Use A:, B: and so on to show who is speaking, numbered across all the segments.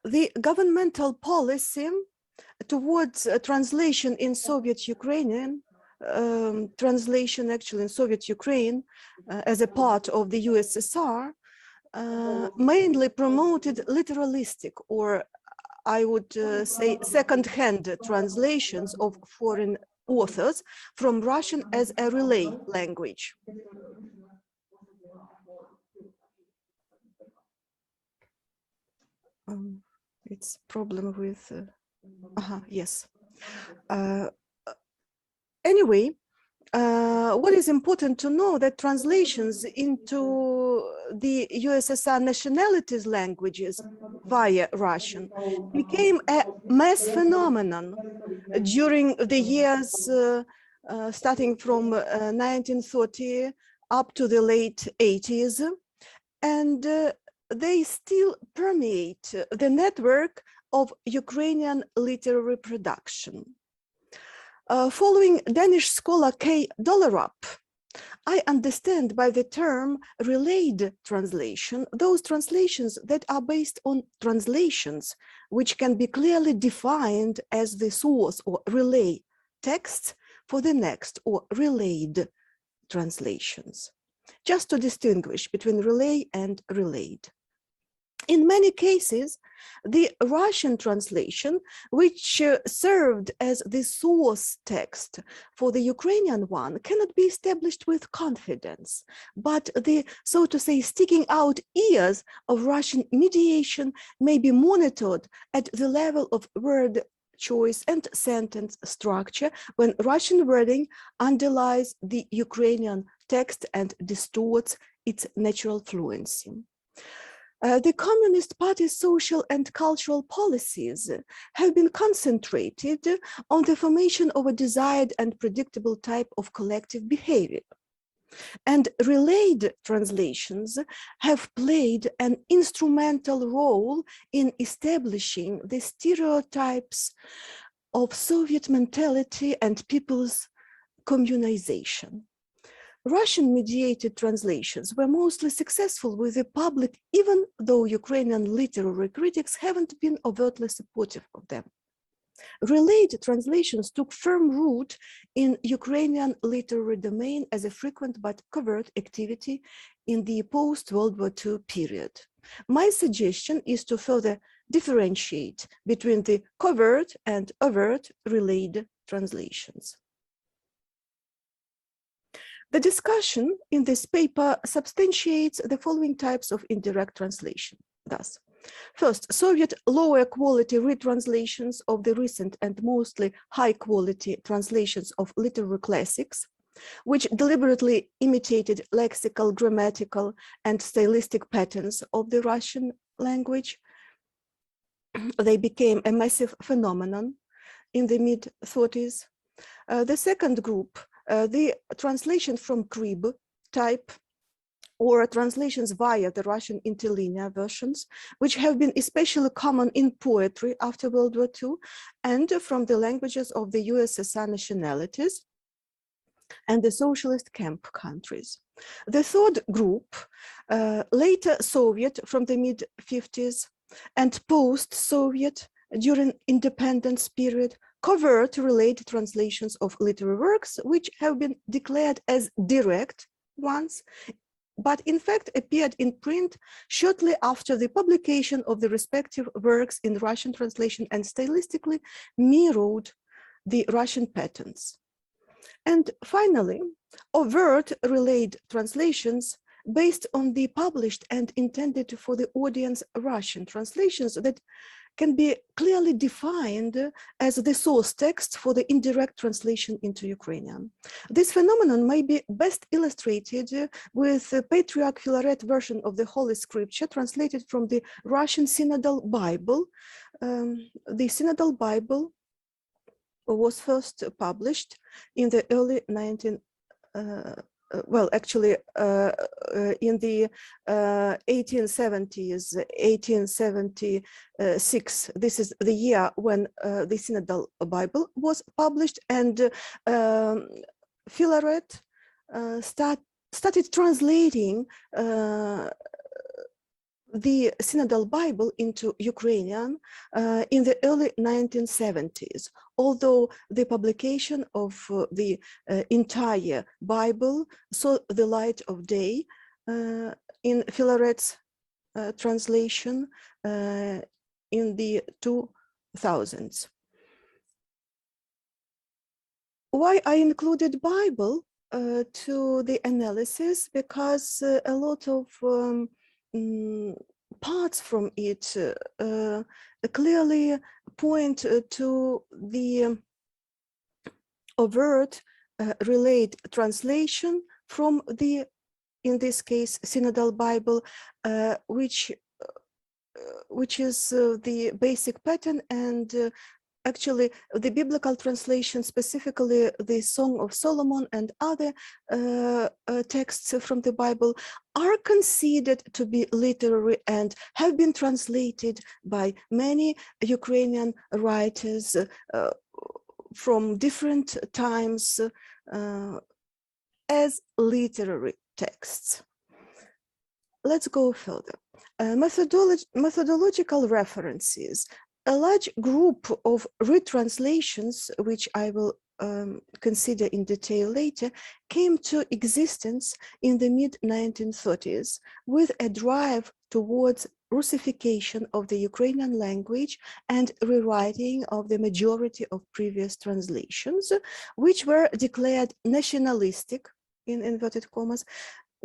A: The governmental policy towards translation in Soviet Ukrainian, translation actually in Soviet Ukraine as a part of the USSR, mainly promoted literalistic, or I would say second-hand translations of foreign authors from Russian as a relay language. It's problem with, yes. Anyway, what is important to know that translations into the USSR nationalities languages via Russian became a mass phenomenon during the years starting from 1930 up to the late 80s, and they still permeate the network of Ukrainian literary production. Following Danish scholar K. Dollerup, I understand by the term relayed translation those translations that are based on translations which can be clearly defined as the source or relay texts for the next or relayed translations, just to distinguish between relay and relayed. In many cases, the Russian translation, which served as the source text for the Ukrainian one, cannot be established with confidence, but the, so to say, sticking out ears of Russian mediation may be monitored at the level of word choice and sentence structure when Russian wording underlies the Ukrainian text and distorts its natural fluency. The Communist Party's social and cultural policies have been concentrated on the formation of a desired and predictable type of collective behavior. And relayed translations have played an instrumental role in establishing the stereotypes of Soviet mentality and people's communization. Russian mediated translations were mostly successful with the public, even though Ukrainian literary critics haven't been overtly supportive of them. Relayed translations took firm root in Ukrainian literary domain as a frequent but covert activity in the post-World War II period. My suggestion is to further differentiate between the covert and overt relayed translations. The discussion in this paper substantiates the following types of indirect translation. Thus, first, Soviet lower quality retranslations of the recent and mostly high quality translations of literary classics, which deliberately imitated lexical, grammatical, and stylistic patterns of the Russian language. They became a massive phenomenon in the mid-30s. The second group, the translation from crib type or translations via the Russian interlinear versions, which have been especially common in poetry after World War II and from the languages of the USSR nationalities and the socialist camp countries. The third group, later Soviet from the mid-50s and post-Soviet during independence period, covert related translations of literary works, which have been declared as direct ones, but in fact appeared in print shortly after the publication of the respective works in Russian translation and stylistically mirrored the Russian patterns. And finally, overt relayed translations based on the published and intended for the audience Russian translations that can be clearly defined as the source text for the indirect translation into Ukrainian. This phenomenon may be best illustrated with the Patriarch Filaret version of the Holy Scripture translated from the Russian Synodal Bible. The Synodal Bible was first published in the early 1870s, 1876. This is the year when the Synodal Bible was published, and Filaret started translating the Synodal Bible into Ukrainian in the early 1970s, although the publication of the entire Bible saw the light of day in Filaret's translation in the 2000s. Why I included Bible to the analysis? Because a lot of parts from it clearly point to the overt relayed translation from the, in this case, Synodal Bible, which is the basic pattern, and actually the biblical translation, specifically the Song of Solomon and other texts from the Bible, are considered to be literary and have been translated by many Ukrainian writers from different times as literary texts. Let's go further. Methodological references. A large group of retranslations, which I will consider in detail later, came to existence in the mid-1930s with a drive towards Russification of the Ukrainian language and rewriting of the majority of previous translations, which were declared nationalistic, in inverted commas,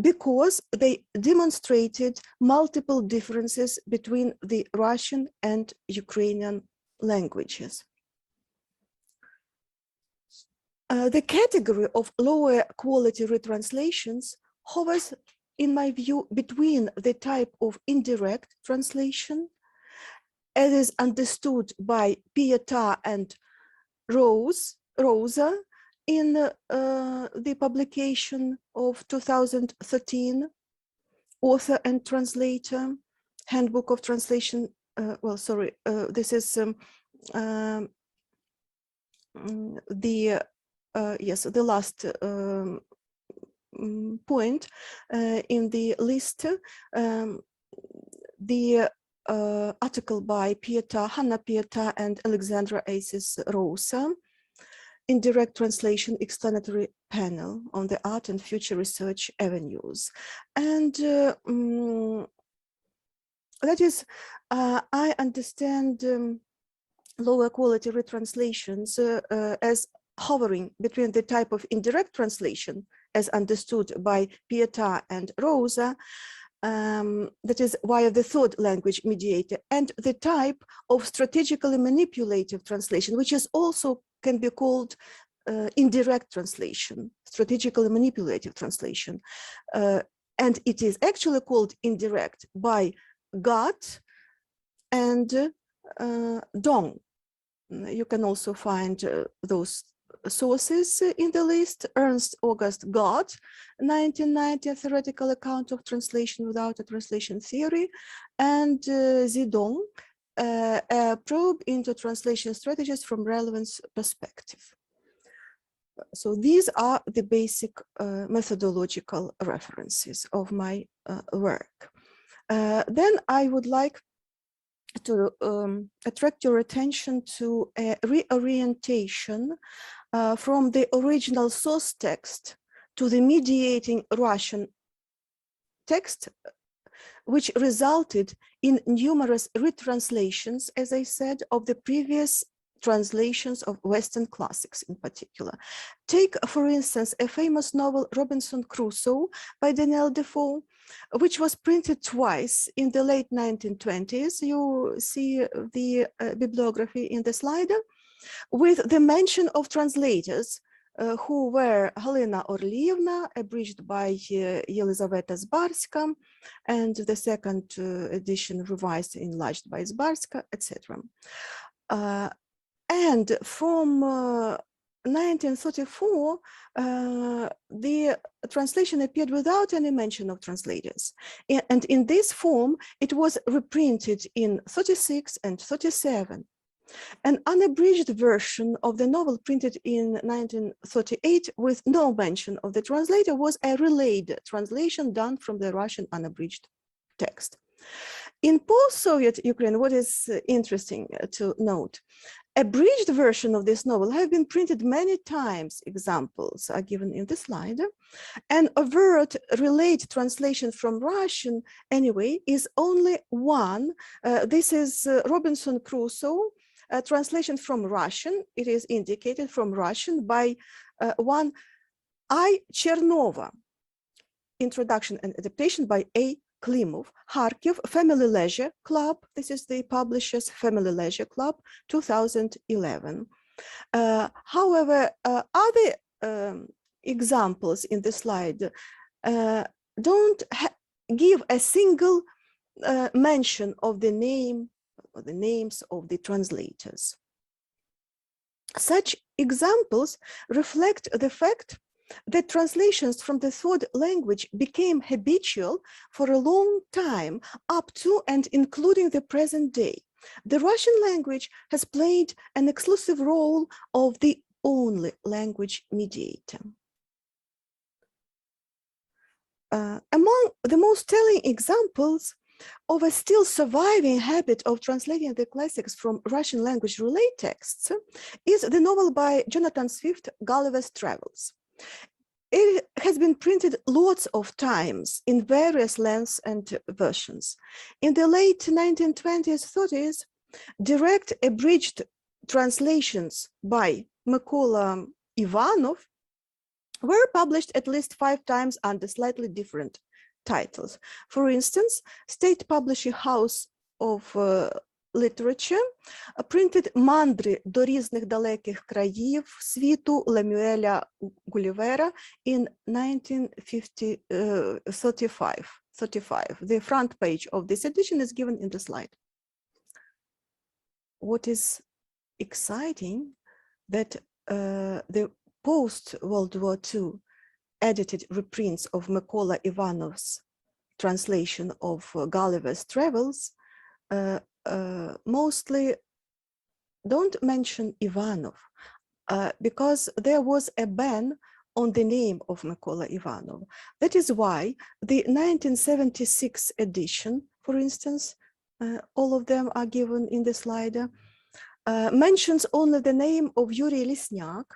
A: because they demonstrated multiple differences between the Russian and Ukrainian languages. The category of lower quality retranslations hovers, in my view, between the type of indirect translation, as is understood by Pietà and Rosa in the publication of 2013, Author and Translator, Handbook of Translation, this is the last point in the list, the article by Hannah Pietà and Alexandra Asis Rosa, Indirect Translation Explanatory Panel on the Art and Future Research Avenues. And that is, I understand lower quality retranslations as hovering between the type of indirect translation as understood by Pietà and Rosa, that is via the third language mediator, and the type of strategically manipulative translation, which is also can be called indirect translation, strategically manipulative translation. And it is actually called indirect by Gott and Dong. You can also find those sources in the list. Ernst August Gott, 1990, a theoretical account of translation without a translation theory, and Zidong, a probe into translation strategies from relevance perspective. So these are the basic methodological references of my work. Then I would like to attract your attention to a reorientation from the original source text to the mediating Russian text, which resulted in numerous retranslations, as I said, of the previous translations of Western classics in particular. Take, for instance, a famous novel, Robinson Crusoe by Daniel Defoe, which was printed twice in the late 1920s. You see the bibliography in the slide, with the mention of translators who were Halina Orlievna, abridged by Yelizaveta Zbarska, and the second edition revised, enlarged by Zbarska, etc. And from 1934, the translation appeared without any mention of translators. And in this form, it was reprinted in 36 and 37. An unabridged version of the novel printed in 1938 with no mention of the translator was a relayed translation done from the Russian unabridged text. In post-Soviet Ukraine, what is interesting to note, abridged version of this novel have been printed many times. Examples are given in the slide. An overt relate translation from Russian, anyway, is only one. This is Robinson Crusoe, a translation from Russian. It is indicated from Russian by one I. Chernova. Introduction and adaptation by A. Klimov. Kharkiv, Family Leisure Club. This is the publisher's Family Leisure Club, 2011. However, other examples in the slide don't give a single mention of the name or the names of the translators. Such examples reflect the fact that translations from the third language became habitual for a long time, up to and including the present day. The Russian language has played an exclusive role of the only language mediator. Among the most telling examples of a still surviving habit of translating the classics from Russian language relay texts is the novel by Jonathan Swift, Gulliver's Travels. It has been printed lots of times in various lengths and versions. In the late 1920s, 30s, direct abridged translations by Mykola Ivanov were published at least 5 times under slightly different titles. For instance, State Publishing House of Literature printed «Мандри до різних далеких країв світу» Лемюеля Гулливера in 1935. The front page of this edition is given in the slide. What is exciting that the post-World War II edited reprints of Mykola Ivanov's translation of Gulliver's Travels mostly don't mention Ivanov because there was a ban on the name of Mykola Ivanov. That is why the 1976 edition, for instance, all of them are given in the slide, mentions only the name of Yuri Lesniak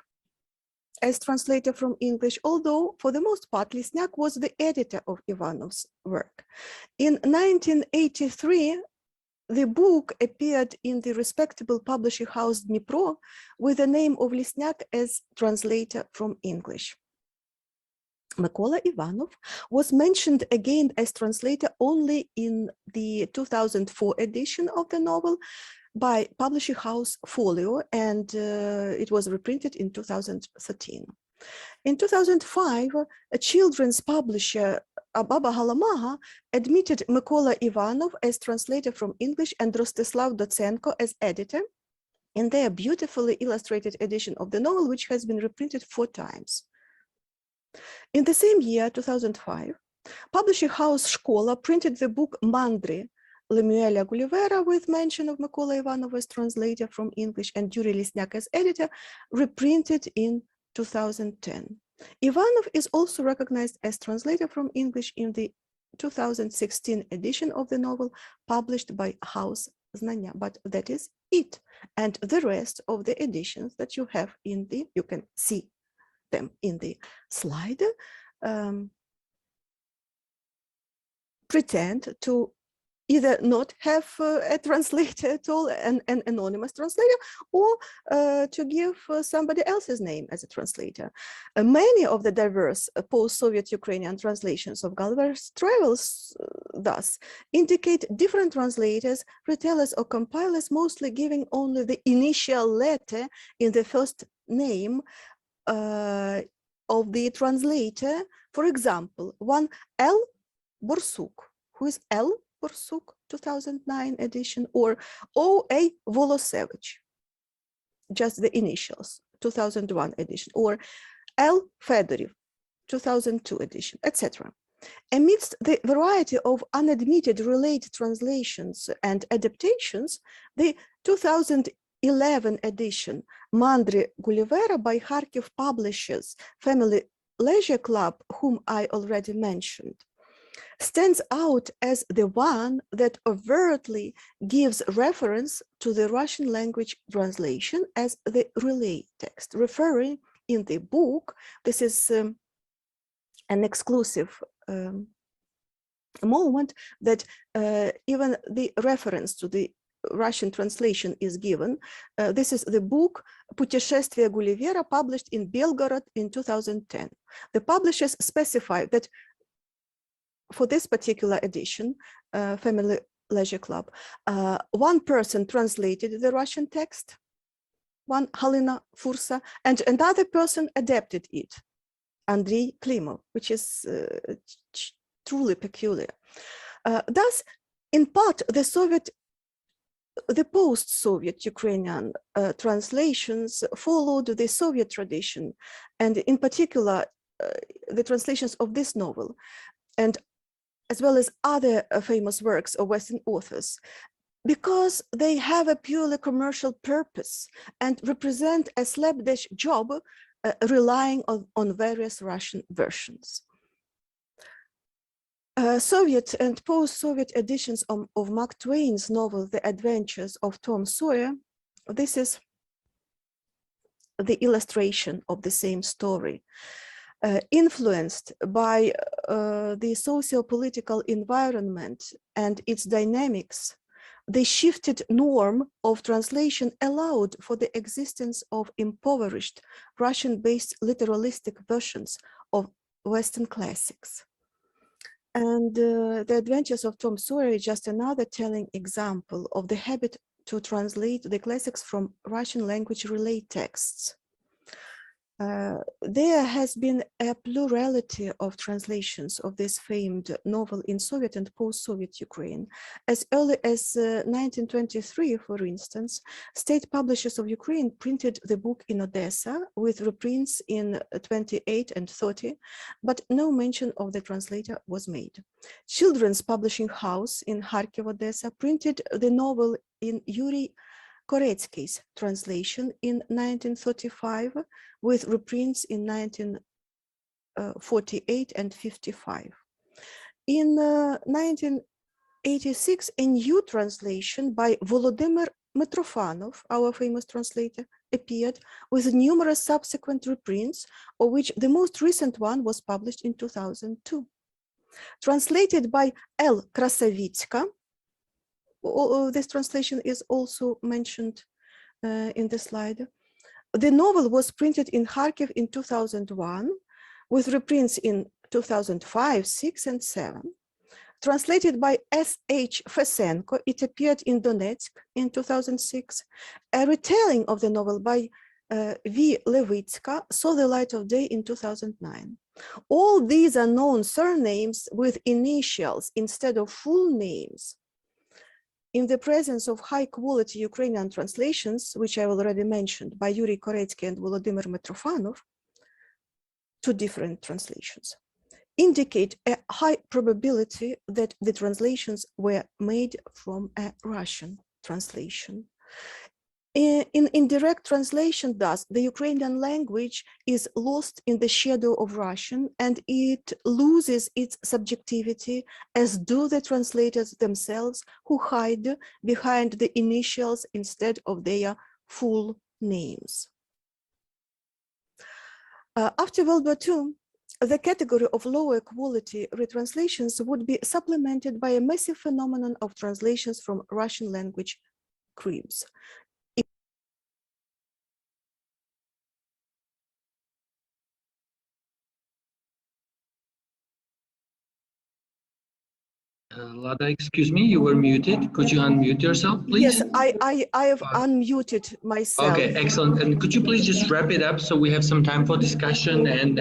A: as translator from English, although for the most part, Lesniak was the editor of Ivanov's work. In 1983, the book appeared in the respectable publishing house Dnipro with the name of Lesniak as translator from English. Mykola Ivanov was mentioned again as translator only in the 2004 edition of the novel by publishing house Folio, and it was reprinted in 2013. In 2005, a children's publisher, Baba Halamaha, admitted Mykola Ivanov as translator from English and Rostislav Dotsenko as editor in their beautifully illustrated edition of the novel, which has been reprinted 4 times. In the same year, 2005, publishing house Shkola printed the book Mandri Lemuelia Gullivera with mention of Mykola Ivanov as translator from English and Yuri Lesniak as editor, reprinted in 2010. Ivanov is also recognized as translator from English in the 2016 edition of the novel published by House Znania, but that is it. And the rest of the editions that you have in the, you can see them in the slide, pretend to either not have a translator at all, an anonymous translator, or to give somebody else's name as a translator. Many of the diverse post-Soviet Ukrainian translations of Gulliver's Travels thus indicate different translators, retellers, or compilers, mostly giving only the initial letter in the first name of the translator. For example, one L. Borsuk, who is L. Borsuk, 2009 edition, or O.A. Volosevich, just the initials, 2001 edition, or L. Fedorov, 2002 edition, etc. Amidst the variety of unadmitted related translations and adaptations, the 2011 edition, Mandri Gullivera by Kharkiv publishers Family Leisure Club, whom I already mentioned, stands out as the one that overtly gives reference to the Russian language translation as the relay text, referring in the book, this is an exclusive moment that even the reference to the Russian translation is given. This is the book Путешествие Гулливера, published in Belgorod in 2010. The publishers specify that for this particular edition, Family Leisure Club, one person translated the Russian text, one Halina Fursa, and another person adapted it, Andrei Klimov, which is truly peculiar. Thus, in part, the post-Soviet Ukrainian translations followed the Soviet tradition, and in particular, the translations of this novel, and as well as other famous works of Western authors, because they have a purely commercial purpose and represent a slapdash job relying on various Russian versions. Soviet and post-Soviet editions of Mark Twain's novel, The Adventures of Tom Sawyer, this is the illustration of the same story. Influenced by the socio-political environment and its dynamics, the shifted norm of translation allowed for the existence of impoverished Russian-based literalistic versions of Western classics. And The Adventures of Tom Sawyer is just another telling example of the habit to translate the classics from Russian language relay texts. There has been a plurality of translations of this famed novel in Soviet and post-Soviet Ukraine. As early as 1923, for instance, state publishers of Ukraine printed the book in Odessa with reprints in 28 and 30, but no mention of the translator was made. Children's Publishing House in Kharkiv, Odessa printed the novel in Yuri Koretsky's translation in 1935 with reprints in 1948 and 55. In 1986, a new translation by Volodymyr Mitrofanov, our famous translator, appeared with numerous subsequent reprints, of which the most recent one was published in 2002. Translated by L. Krasavitska, this translation is also mentioned in the slide. The novel was printed in Kharkiv in 2001, with reprints in 2005, 6, and 7. Translated by S.H. Fesenko, it appeared in Donetsk in 2006. A retelling of the novel by V. Levitska saw the light of day in 2009. All these are known surnames with initials instead of full names. In the presence of high-quality Ukrainian translations, which I already mentioned, by Yuri Koretsky and Volodymyr Mitrofanov, two different translations, indicate a high probability that the translations were made from a Russian translation. In indirect translation, thus, the Ukrainian language is lost in the shadow of Russian, and it loses its subjectivity, as do the translators themselves, who hide behind the initials instead of their full names. After World War II, the category of lower quality retranslations would be supplemented by a massive phenomenon of translations from Russian language cribs.
B: Lada, excuse me, you were muted. Could you unmute yourself, please?
A: Yes, I have unmuted myself.
B: Okay, excellent. And could you please just wrap it up so we have some time for discussion and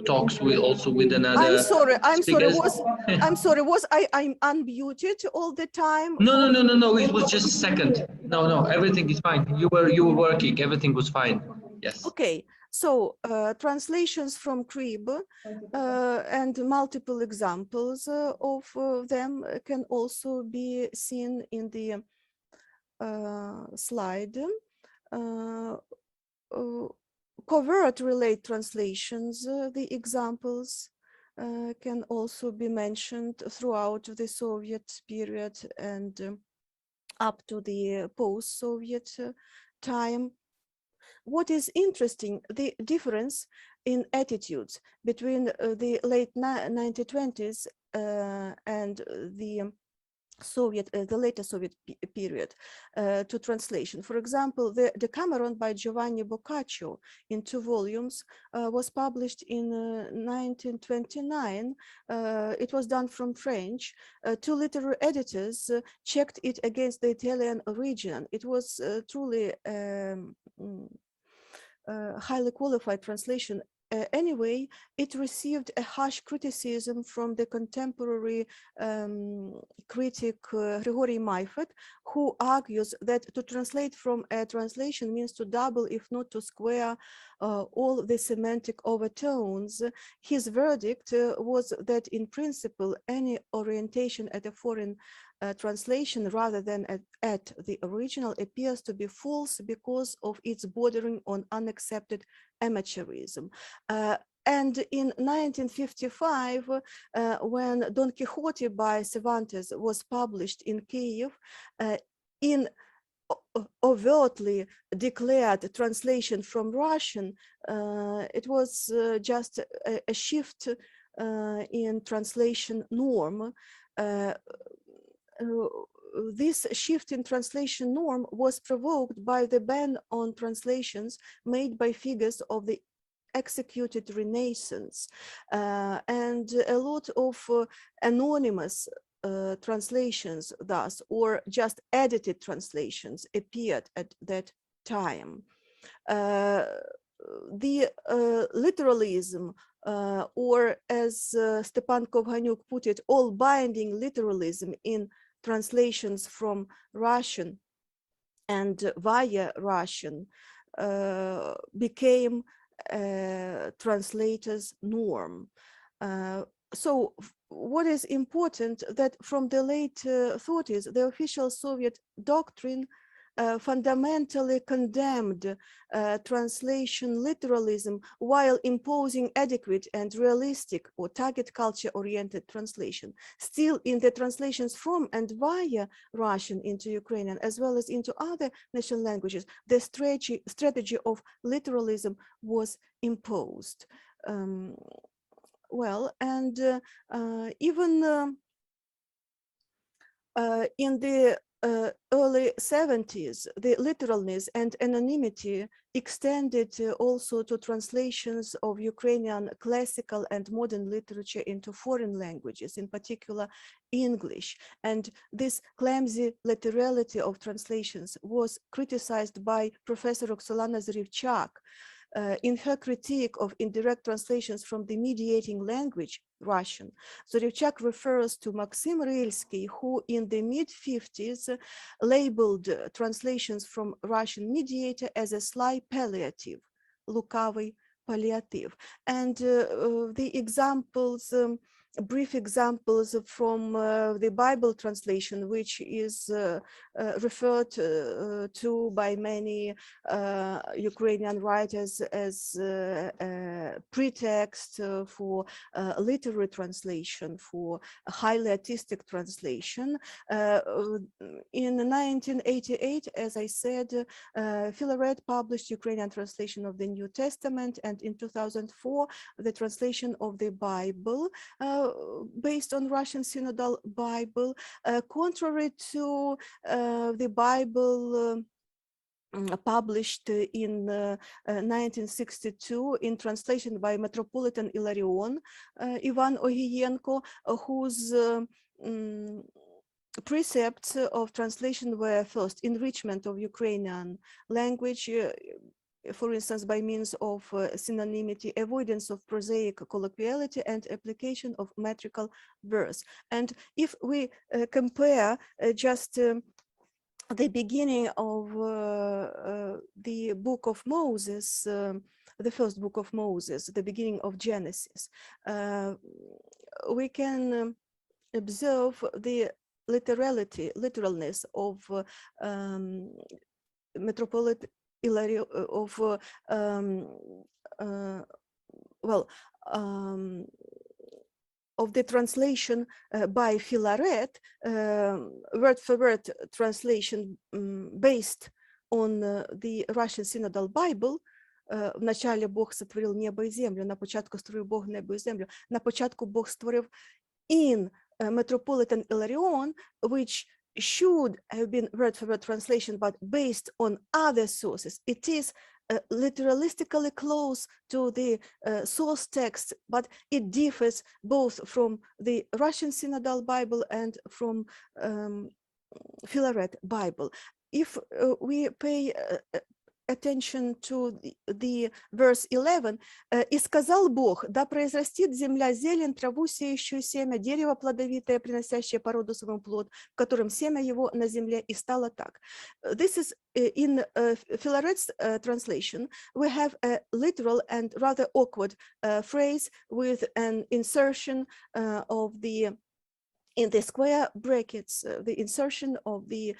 B: talks also with another
A: I'm sorry,
B: speakers?
A: was I'm unmuted all the time?
B: No, it was just a second. No, everything is fine. You were working, everything was fine. Yes.
A: Okay, so translations from Crib and multiple examples of them can also be seen in the slide. Covert relate translations, the examples, can also be mentioned throughout the Soviet period and up to the post-Soviet time. What is interesting, the difference in attitudes between the late 1920s and the later Soviet period to translation. For example, the Decameron by Giovanni Boccaccio in 2 volumes was published in 1929. It was done from French. 2 literary editors checked it against the Italian original. It was truly highly qualified translation. Anyway, it received a harsh criticism from the contemporary critic Grigory Maifet, who argues that to translate from a translation means to double, if not to square, all the semantic overtones. His verdict was that in principle, any orientation at a foreign translation rather than at the original appears to be false because of its bordering on unaccepted amateurism. And in 1955, when Don Quixote by Cervantes was published in Kiev, in overtly declared translation from Russian, it was just a shift in translation norm. This shift in translation norm was provoked by the ban on translations made by figures of the executed Renaissance, and a lot of anonymous translations thus, or just edited translations appeared at that time. The literalism, or as Stepan Kovhanyuk put it, all binding literalism in translations from Russian and via Russian became translators' norm. So what is important that from the late 30s, the official Soviet doctrine fundamentally condemned translation literalism while imposing adequate and realistic or target culture-oriented translation. Still, in the translations from and via Russian into Ukrainian, as well as into other national languages, the strategy of literalism was imposed. Even in the early 70s, the literalness and anonymity extended also to translations of Ukrainian classical and modern literature into foreign languages, in particular English. And this clumsy literality of translations was criticized by Professor Roxolana Zarevchak in her critique of indirect translations from the mediating language, Russian. Zarevchak refers to Maxim Rylsky, who in the mid-50s labeled translations from Russian mediator as a sly palliative, lukavый palliative. And the examples, brief examples from the Bible translation, which is referred to by many Ukrainian writers as a pretext for literary translation, for a highly artistic translation. In 1988, as I said, Filaret published Ukrainian translation of the New Testament, and in 2004, the translation of the Bible based on Russian Synodal Bible, contrary to the Bible published in 1962 in translation by Metropolitan Ilarion Ivan Ogienko, whose precepts of translation were first enrichment of Ukrainian language, for instance, by means of synonymity, avoidance of prosaic colloquiality, and application of metrical verse. And if we compare just the beginning of the book of Moses, the first book of Moses, the beginning of Genesis, we can observe the literalness of Metropolitan of the translation by Filaret, word-for-word translation based on the Russian Synodal Bible. Вначале Бог сотворил небо и землю, на початку створив Бог небо і землю, на початку Бог створив in Metropolitan Ilarion, which should have been word-for-word translation, but based on other sources. It is literalistically close to the source text, but it differs both from the Russian Synodal Bible and from Filaret Bible. If we pay attention to the verse 11, «И сказал Бог, да произрастит земля зелень, траву сеющую семя, дерево плодовитое, приносящее по роду своему плод, в котором семя его на земле, и стало так». This is in Filaret's translation. We have a literal and rather awkward phrase with an insertion of the, in the square brackets, the insertion of the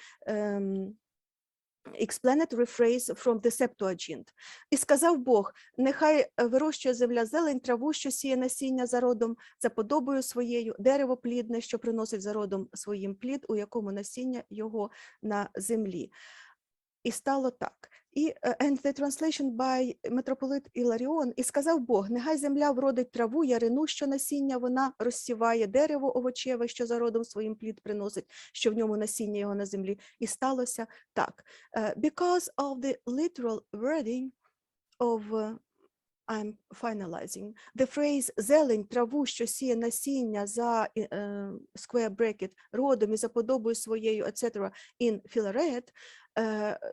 A: explanatory phrase from the Septuagint. «І сказав Бог, нехай вирощує земля зелень, траву, що сіє насіння за родом, за подобою своєю, дерево плідне, що приносить за родом своїм плід, у якому насіння його на землі». І стало так. І and the translation by Metropolitan Ilarion, «І сказав Бог, нехай земля вродить траву, ярину, що насіння вона розсіває, дерево овочеве, що за родом своїм плід приносить, що в ньому насіння його на землі». І сталося так. Because of the literal wording of I'm finalizing. The phrase «зелень, траву, що сіє насіння за square bracket, родом і за подобою своєю, etc. in Filaret»,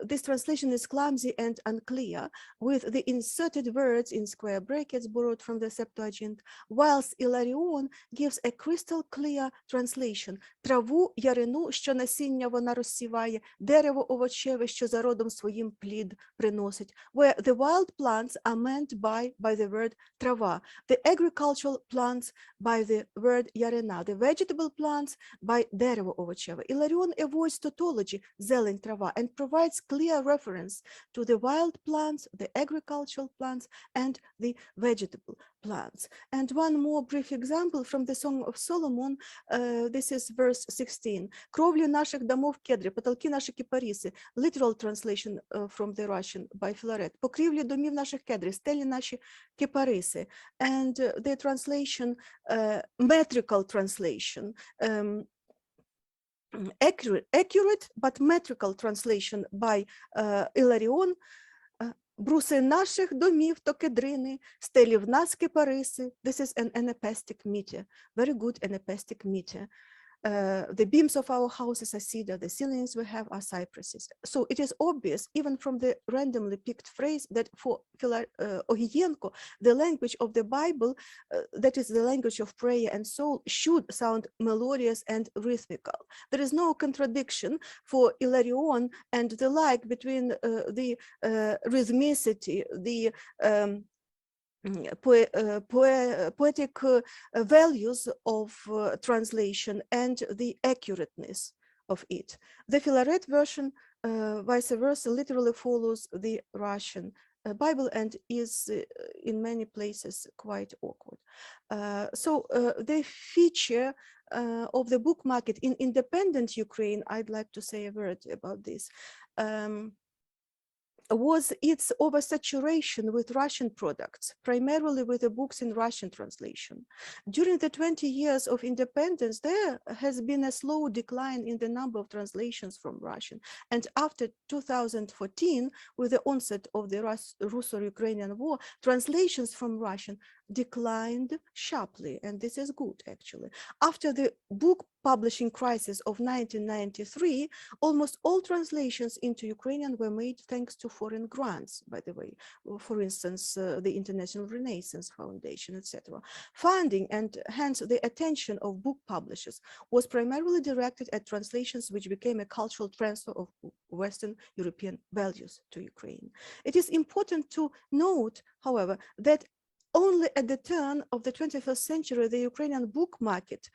A: this translation is clumsy and unclear, with the inserted words in square brackets borrowed from the Septuagint, whilst Ilarion gives a crystal clear translation. Траву, ярину, що насіння вона розсіває, дерево овочеве, що за родом своїм плід приносить, where the wild plants are meant by the word трава, the agricultural plants by the word ярина, the vegetable plants by дерево овочеве. Ilarion avoids tautology, зелень, трава, and provides clear reference to the wild plants, the agricultural plants, and the vegetable plants. And one more brief example from the Song of Solomon, this is verse 16. «Кровлі наших домов кедри, потолки наші кипариси», literal translation from the Russian by Filaret. «Покрівлі домів наших кедри, стелі наші кипариси». And the translation, metrical translation, accurate but metrical translation by Ilarion. «Бруси наших домів то кедрини, стелі в нас кипариси». This is an anapestic meter, very good anapestic meter. The beams of our houses are cedar, the ceilings we have are cypresses. So it is obvious, even from the randomly picked phrase, that for Ogienko, the language of the Bible, that is the language of prayer and soul, should sound melodious and rhythmical. There is no contradiction for Ilarion and the like between the rhythmicity, the poetic values of translation and the accurateness of it. The Filaret version, vice versa, literally follows the Russian Bible and is in many places quite awkward. So the feature of the book market in independent Ukraine, I'd like to say a word about this, was its oversaturation with Russian products, primarily with the books in Russian translation. During the 20 years of independence, there has been a slow decline in the number of translations from Russian. And after 2014, with the onset of the Russo-Ukrainian War, translations from Russian declined sharply, and this is good, actually. After the book publishing crisis of 1993, almost all translations into Ukrainian were made thanks to foreign grants, by the way, for instance, the International Renaissance Foundation, etc. Funding and hence the attention of book publishers was primarily directed at translations which became a cultural transfer of Western European values to Ukraine. It is important to note, however, that only at the turn of the 21st century, the Ukrainian book market,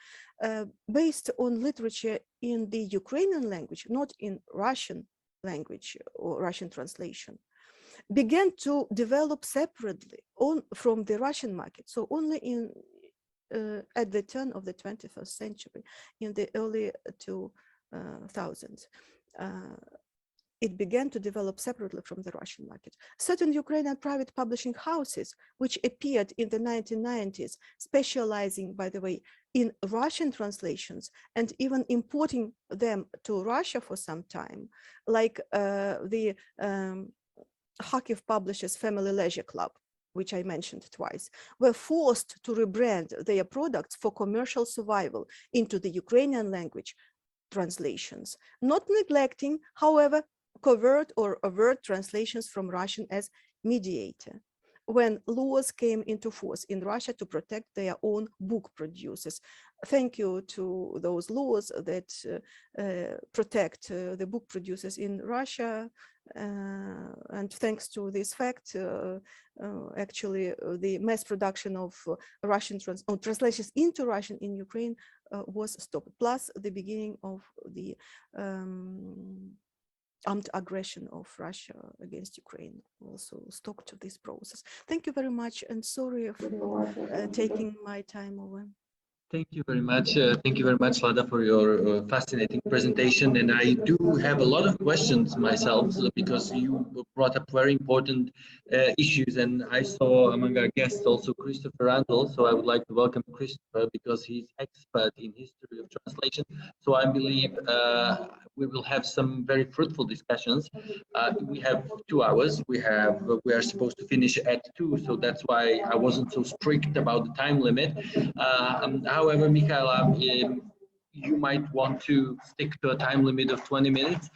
A: based on literature in the Ukrainian language, not in Russian language or Russian translation, began to develop separately from the Russian market. So only at the turn of the 21st century, in the early 2000s. It began to develop separately from the Russian market. Certain Ukrainian private publishing houses, which appeared in the 1990s, specializing, by the way, in Russian translations and even importing them to Russia for some time, like the Kharkiv Publishers Family Leisure Club, which I mentioned twice, were forced to rebrand their products for commercial survival into the Ukrainian language translations, not neglecting, however, covert or overt translations from Russian as mediator, when laws came into force in Russia to protect their own book producers. Thank you to those laws that protect the book producers in Russia. And thanks to this fact, actually, the mass production of Russian translations into Russian in Ukraine was stopped, plus the beginning of the armed aggression of Russia against Ukraine also stopped this process. Thank you very much, and sorry for taking my time over.
B: Thank you very much. Thank you very much, Lada, for your fascinating presentation. And I do have a lot of questions myself because you brought up very important issues. And I saw among our guests also Christopher Randall. So I would like to welcome Christopher because he's expert in history of translation. So I believe we will have some very fruitful discussions. We have 2 hours. We are supposed to finish at 2. So that's why I wasn't so strict about the time limit. However, Michaela, you might want to stick to a time limit of 20 minutes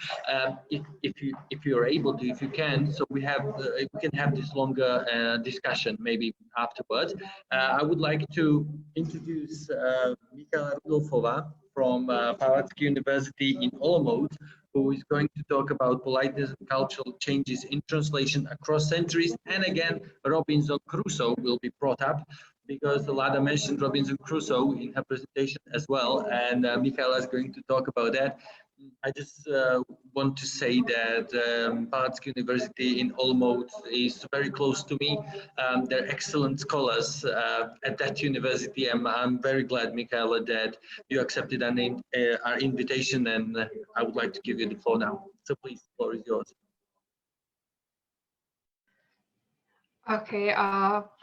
B: if you're able to, if you can. So we can have this longer discussion maybe afterwards. I would like to introduce Michaela Rudolfová from Palacký University in Olomouc, who is going to talk about politeness and cultural changes in translation across centuries. And again, Robinson Crusoe will be brought up, because Lada mentioned Robinson Crusoe in her presentation as well, and Michaela is going to talk about that. I just want to say that Palacký University in Olomouc is very close to me. They're excellent scholars at that university. I'm very glad, Michaela, that you accepted our invitation, and I would like to give you the floor now. So please, the floor is yours.
C: Okay,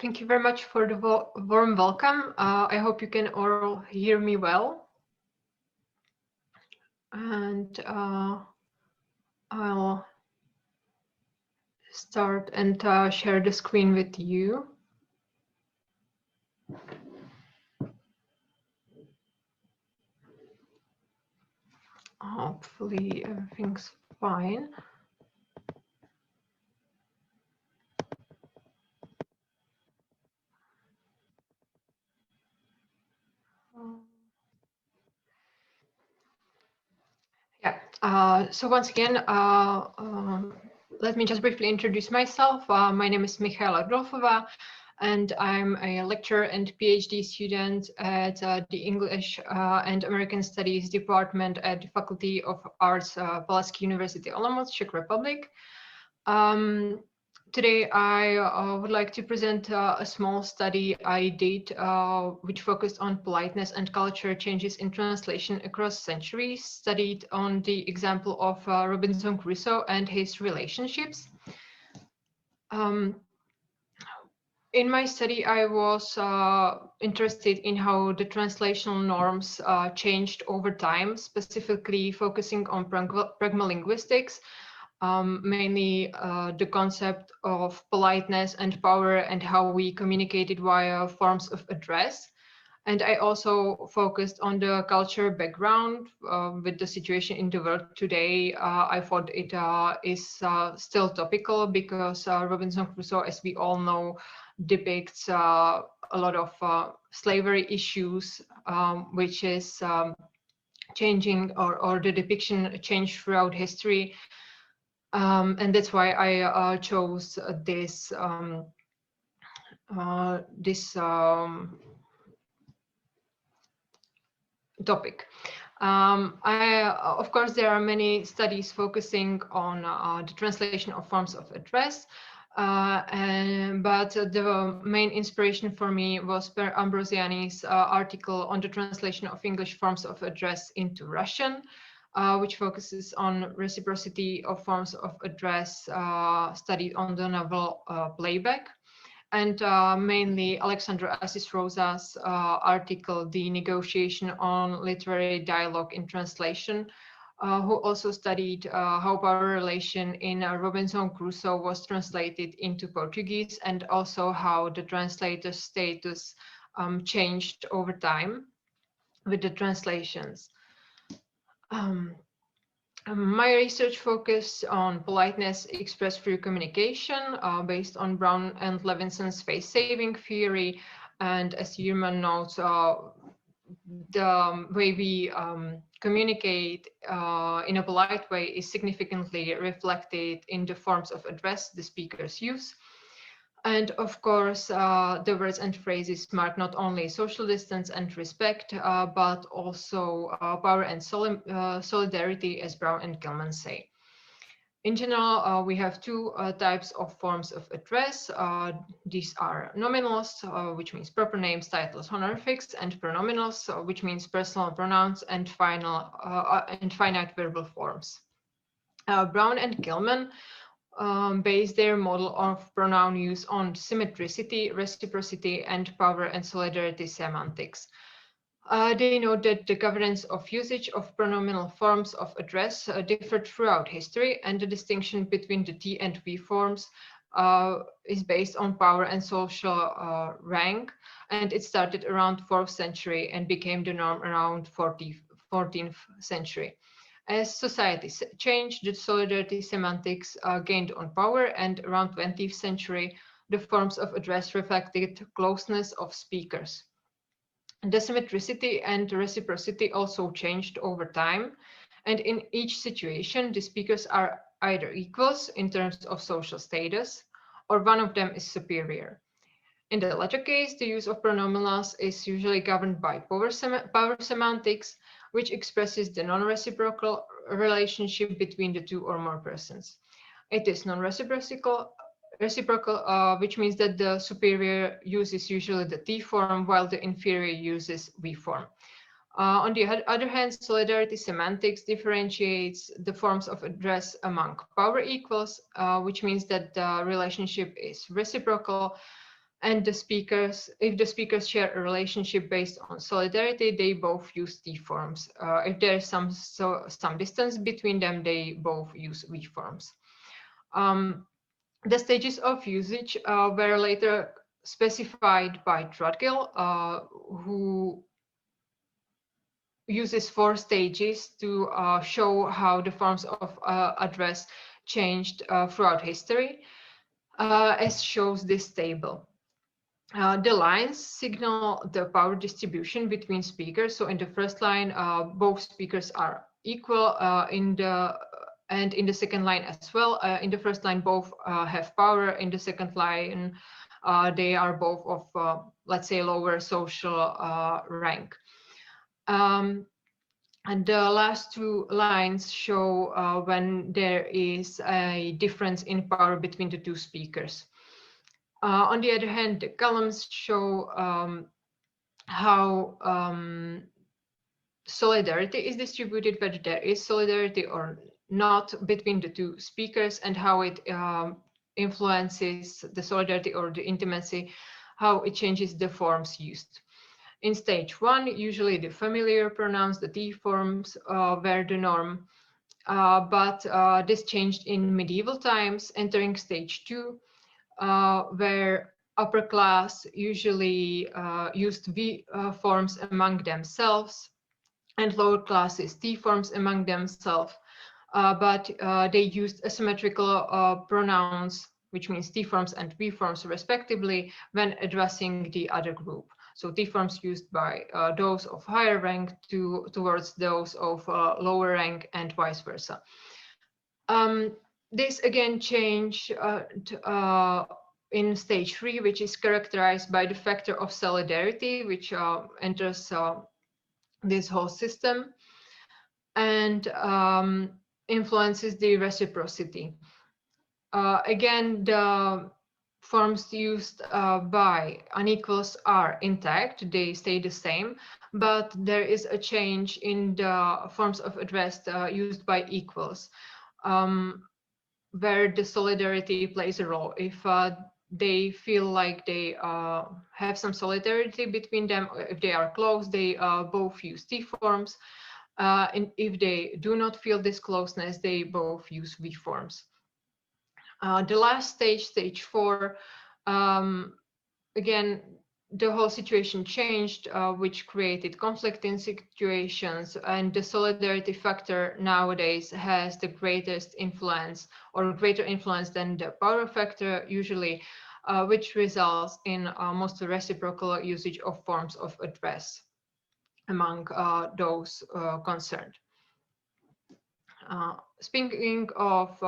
C: thank you very much for the warm welcome. I hope you can all hear me well. And I'll start and share the screen with you. Hopefully everything's fine. Yeah, so once again, let me just briefly introduce myself. My name is Michaela Rudolfová, and I'm a lecturer and PhD student at the English and American Studies Department at the Faculty of Arts, Palacký University, Olomouc, Czech Republic. Today, I would like to present a small study I did, which focused on politeness and culture changes in translation across centuries, studied on the example of Robinson Crusoe and his relationships. In my study, I was interested in how the translational norms changed over time, specifically focusing on pragmalinguistics, mainly the concept of politeness and power and how we communicated via forms of address. And I also focused on the culture background with the situation in the world today. I thought it is still topical because Robinson Crusoe, as we all know, depicts a lot of slavery issues, which is changing, or the depiction changed throughout history. And that's why I chose this topic. Of course, there are many studies focusing on the translation of forms of address. But the main inspiration for me was Per Ambrosiani's article on the translation of English forms of address into Russian, which focuses on reciprocity of forms of address studied on the novel Playback, and mainly Alexandra Assis Rosa's article, The Negotiation on Literary Dialogue in Translation, who also studied how power relation in Robinson Crusoe was translated into Portuguese, and also how the translator's status changed over time with the translations. My research focused on politeness expressed through communication based on Brown and Levinson's face-saving theory. And as Yerman notes, the way we communicate in a polite way is significantly reflected in the forms of address the speakers use. And of course, the words and phrases mark not only social distance and respect, but also power and solidarity, as Brown and Gilman say. In general, we have two types of forms of address. These are nominals, which means proper names, titles, honorifics, and pronominals, which means personal pronouns and finite verbal forms. Brown and Gilman base their model of pronoun use on symmetricity, reciprocity, and power and solidarity semantics. They note that the governance of usage of pronominal forms of address differed throughout history, and the distinction between the T and V forms is based on power and social rank, and it started around 4th century and became the norm around 14th century. As society changed, the solidarity semantics gained on power, and around 20th century, the forms of address reflected closeness of speakers. The symmetricity and reciprocity also changed over time, and in each situation, the speakers are either equals in terms of social status, or one of them is superior. In the latter case, the use of pronominals is usually governed by power semantics, which expresses the non-reciprocal relationship between the two or more persons. It is non-reciprocal, which means that the superior uses usually the T form, while the inferior uses V form. On the other hand, solidarity semantics differentiates the forms of address among power equals, which means that the relationship is reciprocal, and the speakers, if the speakers share a relationship based on solidarity, they both use T forms. If there is some distance between them, they both use V forms. The stages of usage were later specified by Trudgill, who uses 4 stages to show how the forms of address changed throughout history, as shows this table. The lines signal the power distribution between speakers. So in the first line, both speakers are equal, and in the second line as well. In the first line, both have power. In the second line, they are both of, let's say, lower social rank. And the last 2 lines show when there is a difference in power between the 2 speakers. On the other hand, the columns show how solidarity is distributed, whether there is solidarity or not between the 2 speakers, and how it influences the solidarity or the intimacy, how it changes the forms used. In stage 1, usually the familiar pronouns, the T forms, were the norm, but this changed in medieval times, entering stage 2, where upper class usually used V forms among themselves, and lower classes T forms among themselves, but they used asymmetrical pronouns, which means T forms and V forms respectively, when addressing the other group. So T forms used by those of higher rank towards those of lower rank, and vice versa. This again changed in stage 3, which is characterized by the factor of solidarity, which enters this whole system and influences the reciprocity. Again, the forms used by unequals are intact, they stay the same, but there is a change in the forms of address used by equals, where the solidarity plays a role. If they feel like they have some solidarity between them, if they are close, they both use T forms. And if they do not feel this closeness, they both use V forms. The last stage, stage 4, again, the whole situation changed, which created conflicting situations, and the solidarity factor nowadays has the greatest influence, or greater influence than the power factor usually, which results in most reciprocal usage of forms of address among those concerned. Speaking of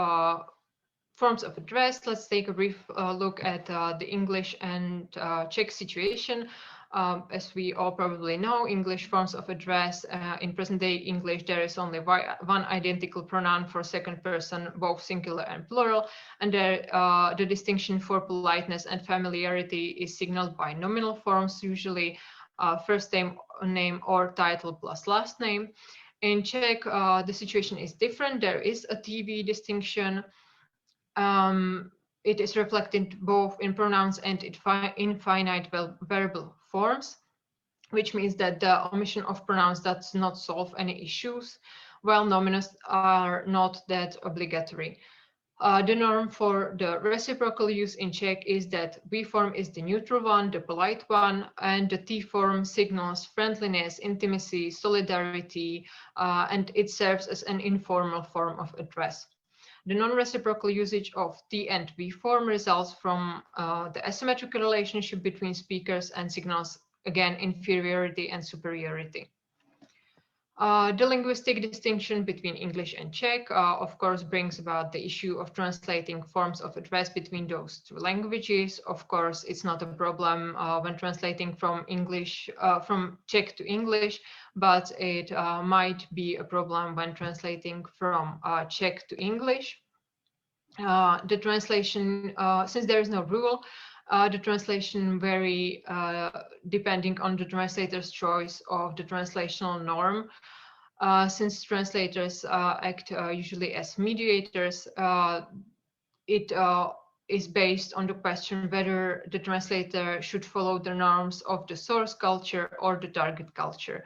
C: forms of address, let's take a brief look at the English and Czech situation. As we all probably know, English forms of address, in present-day English, there is only one identical pronoun for second person, both singular and plural, and there, the distinction for politeness and familiarity is signaled by nominal forms, usually first name or title plus last name. In Czech, the situation is different. There is a TV distinction. It is reflected both in pronouns and in finite variable forms, which means that the omission of pronouns does not solve any issues, while nominals are not that obligatory. The norm for the reciprocal use in Czech is that V form is the neutral one, the polite one, and the T form signals friendliness, intimacy, solidarity, and it serves as an informal form of address. The non-reciprocal usage of T and V form results from the asymmetrical relationship between speakers and signals, again, inferiority and superiority. The linguistic distinction between English and Czech, of course, brings about the issue of translating forms of address between those two languages. Of course, it's not a problem when translating from Czech to English, but it might be a problem when translating from Czech to English. The translation, since there is no rule, the translation vary depending on the translator's choice of the translational norm. Since translators act usually as mediators, it is based on the question whether the translator should follow the norms of the source culture or the target culture.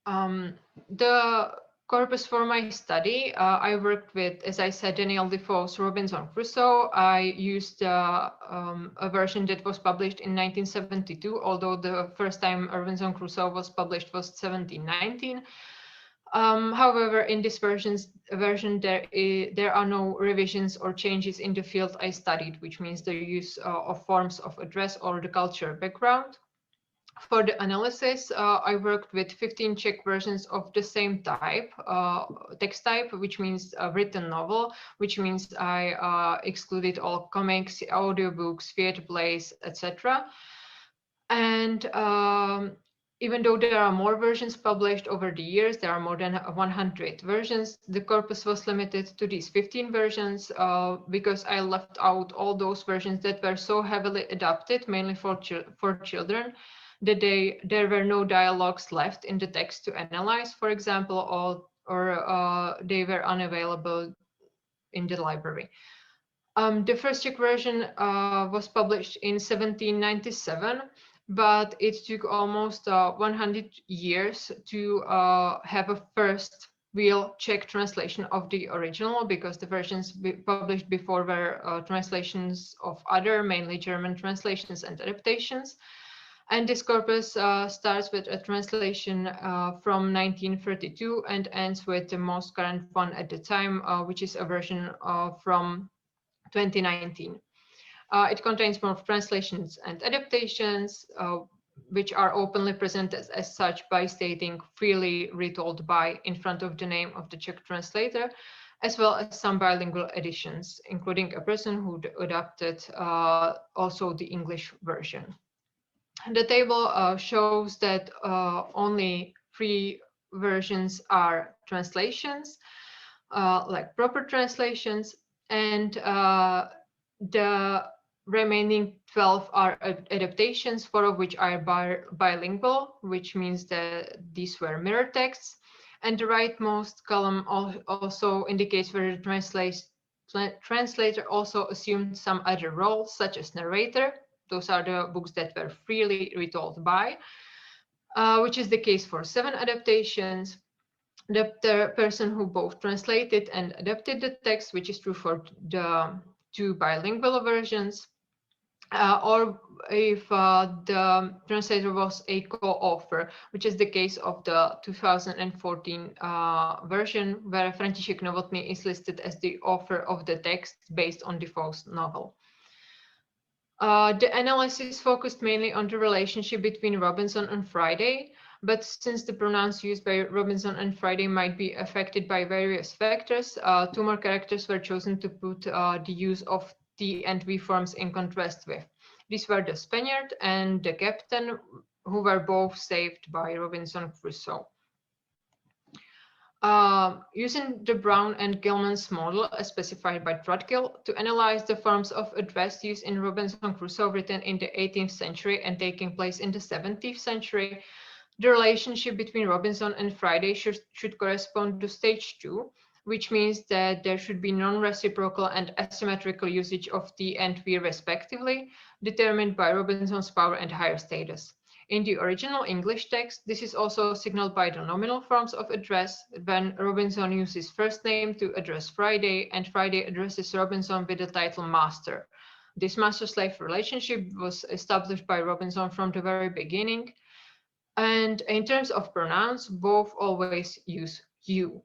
C: The corpus for my study, I worked with, as I said, Daniel Defoe's Robinson Crusoe. I used a version that was published in 1972, although the first time Robinson Crusoe was published was 1719. However, in this version there are no revisions or changes in the field I studied, which means the use of forms of address or the culture background. For the analysis, I worked with 15 Czech versions of the same type, text type, which means a written novel, which means I excluded all comics, audiobooks, theater plays, etc. And even though there are more versions published over the years, there are more than 100 versions, the corpus was limited to these 15 versions because I left out all those versions that were so heavily adapted, mainly for children, that there were no dialogues left in the text to analyze, for example, or they were unavailable in the library. The first Czech version was published in 1797, but it took almost 100 years to have a first real Czech translation of the original, because the versions published before were translations of other, mainly German translations and adaptations. And this corpus starts with a translation from 1932 and ends with the most current one at the time, which is a version from 2019. It contains more translations and adaptations, which are openly presented as such by stating freely retold by in front of the name of the Czech translator, as well as some bilingual editions, including a person who adapted also the English version. The table shows that only 3 versions are translations. like proper translations, and the remaining 12 are adaptations, 4 of which are bilingual, which means that these were mirror texts. And the rightmost column also indicates whether the translator also assumed some other roles, such as narrator. Those are the books that were freely retold by, which is the case for 7 adaptations. The person who both translated and adapted the text, which is true for the 2 bilingual versions, or if the translator was a co-author, which is the case of the 2014 version, where František Novotný is listed as the author of the text based on Defoe's novel. The analysis focused mainly on the relationship between Robinson and Friday, but since the pronouns used by Robinson and Friday might be affected by various factors, 2 more characters were chosen to put the use of T and V forms in contrast with. These were the Spaniard and the captain, who were both saved by Robinson Crusoe. Using the Brown and Gilman's model as specified by Trudgill to analyze the forms of address used in Robinson Crusoe written in the 18th century and taking place in the 17th century, the relationship between Robinson and Friday should correspond to stage 2, which means that there should be non-reciprocal and asymmetrical usage of T and V respectively, determined by Robinson's power and higher status. In the original English text, this is also signaled by the nominal forms of address when Robinson uses first name to address Friday and Friday addresses Robinson with the title master. This master-slave relationship was established by Robinson from the very beginning. And in terms of pronouns, both always use you,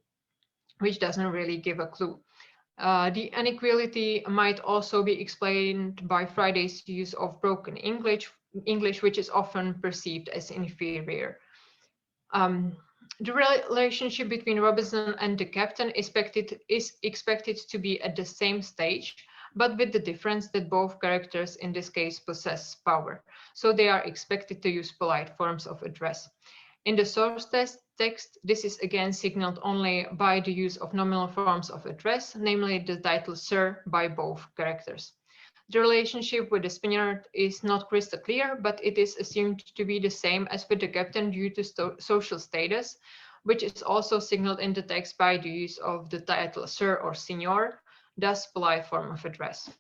C: which doesn't really give a clue. The inequality might also be explained by Friday's use of broken English, which is often perceived as inferior. The relationship between Robinson and the captain is expected to be at the same stage, but with the difference that both characters in this case possess power. So they are expected to use polite forms of address. In the source text, this is again signaled only by the use of nominal forms of address, namely the title Sir by both characters. The relationship with the Spaniard is not crystal clear, but it is assumed to be the same as with the captain due to social status, which is also signaled in the text by the use of the title Sir or Signor, thus polite form of address.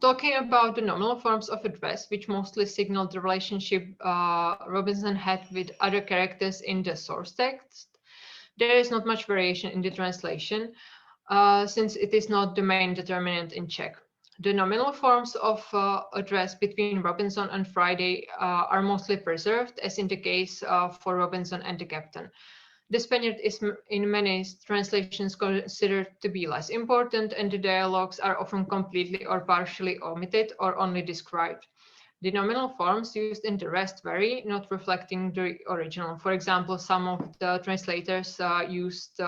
C: Talking about the nominal forms of address, which mostly signal the relationship Robinson had with other characters in the source text, there is not much variation in the translation, since it is not the main determinant in Czech. The nominal forms of address between Robinson and Friday are mostly preserved, as in the case for Robinson and the captain. The Spaniard is in many translations considered to be less important, and the dialogues are often completely or partially omitted or only described. The nominal forms used in the rest vary, not reflecting the original. For example, some of the translators used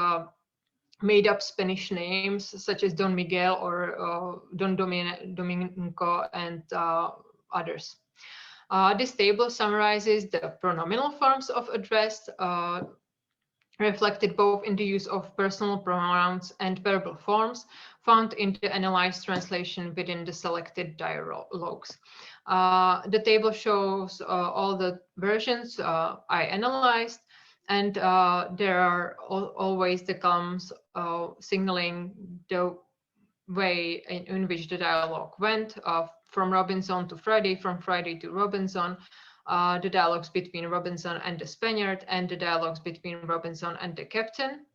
C: made-up Spanish names, such as Don Miguel or Don Domenico and others. This table summarizes the pronominal forms of address, reflected both in the use of personal pronouns and verbal forms found in the analyzed translation within the selected dialogues. The table shows all the versions I analyzed, and there are always the columns signaling the way in which the dialogue went, from Robinson to Friday, from Friday to Robinson, the dialogues between Robinson and the Spaniard, and the dialogues between Robinson and the captain.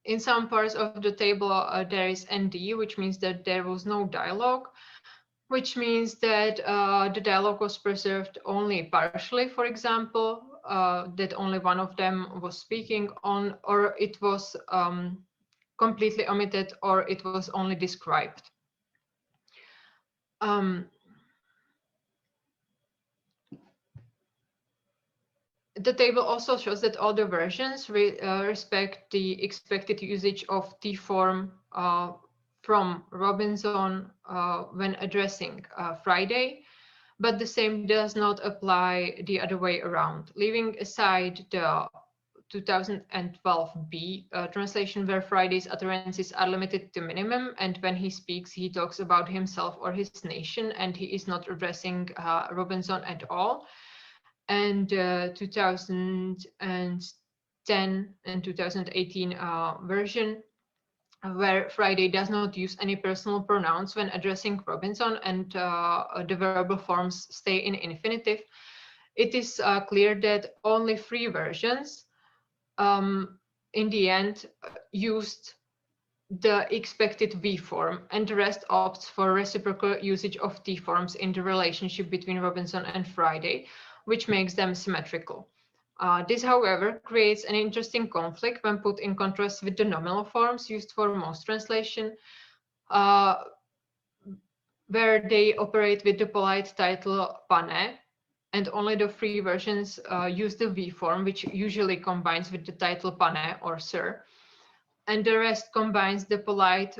C: In some parts of the table, there is ND, which means that there was no dialogue, which means that the dialogue was preserved only partially, for example, that only one of them was speaking on, or it was completely omitted, or it was only described. The table also shows that all the versions respect the expected usage of T form from Robinson when addressing Friday, but the same does not apply the other way around. Leaving aside the 2012b translation, where Friday's utterances are limited to minimum, and when he speaks, he talks about himself or his nation, and he is not addressing Robinson at all. And 2010 and 2018 version, where Friday does not use any personal pronouns when addressing Robinson, and the verbal forms stay in infinitive. It is clear that only 3 versions in the end used the expected V form, and the rest opts for reciprocal usage of T forms in the relationship between Robinson and Friday, which makes them symmetrical. This, however, creates an interesting conflict when put in contrast with the nominal forms used for most translation, where they operate with the polite title pane, and only the 3 versions use the V form, which usually combines with the title pane or sir, and the rest combines the polite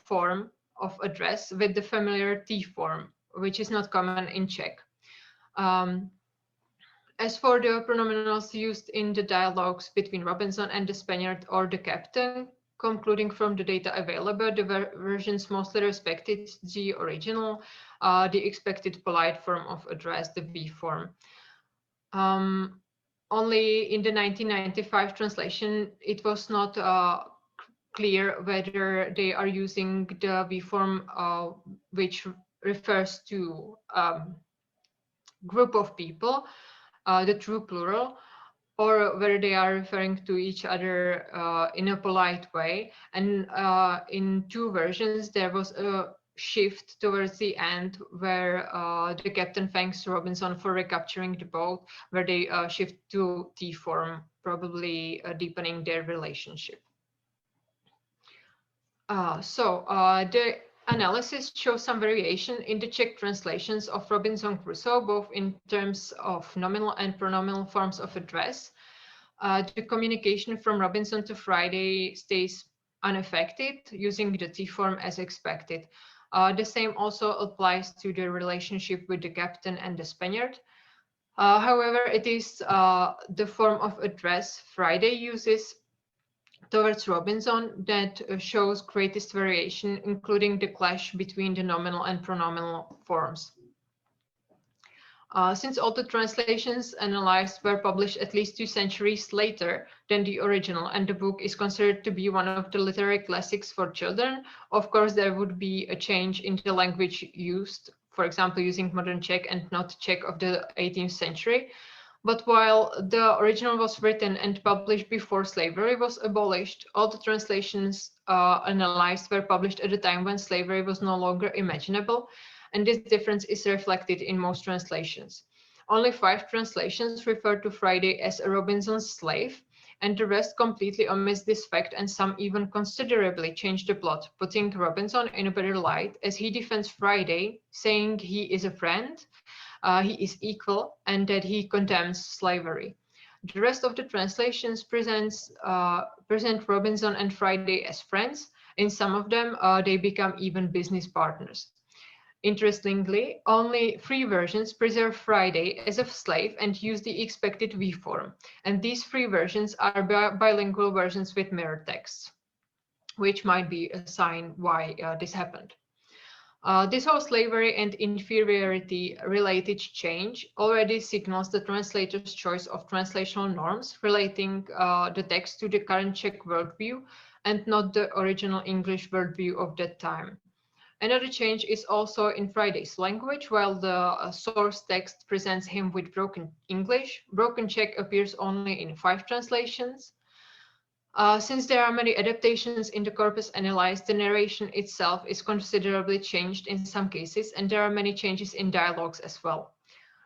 C: form of address with the familiar T form, which is not common in Czech. As for the pronominals used in the dialogues between Robinson and the Spaniard or the captain, concluding from the data available, the versions mostly respected the original, the expected polite form of address, the V form. Only in the 1995 translation, it was not clear whether they are using the V form, which refers to group of people, the true plural, or whether they are referring to each other in a polite way. And in 2 versions, there was a shift towards the end where the captain thanks Robinson for recapturing the boat, where they shift to T form, probably deepening their relationship. The analysis shows some variation in the Czech translations of Robinson Crusoe, both in terms of nominal and pronominal forms of address. The communication from Robinson to Friday stays unaffected, using the T form as expected. The same also applies to the relationship with the captain and the Spaniard. However, it is the form of address Friday uses towards Robinson that shows greatest variation, including the clash between the nominal and pronominal forms. Since all the translations analyzed were published at least 2 centuries later than the original, and the book is considered to be one of the literary classics for children, of course there would be a change in the language used, for example using modern Czech and not Czech of the 18th century. But while the original was written and published before slavery was abolished, all the translations analyzed were published at a time when slavery was no longer imaginable, and this difference is reflected in most translations. Only 5 translations refer to Friday as a Robinson's slave, and the rest completely omits this fact, and some even considerably change the plot, putting Robinson in a better light as he defends Friday, saying he is a friend, he is equal, and that he condemns slavery. The rest of the translations present Robinson and Friday as friends. In some of them, they become even business partners. Interestingly, only 3 versions preserve Friday as a slave and use the expected V form, and these 3 versions are bilingual versions with mirror texts, which might be a sign why this happened. This whole slavery and inferiority related change already signals the translator's choice of translational norms relating the text to the current Czech worldview and not the original English worldview of that time. Another change is also in Friday's language. While the source text presents him with broken English, broken Czech appears only in 5 translations. Since there are many adaptations in the corpus analyzed, the narration itself is considerably changed in some cases, and there are many changes in dialogues as well.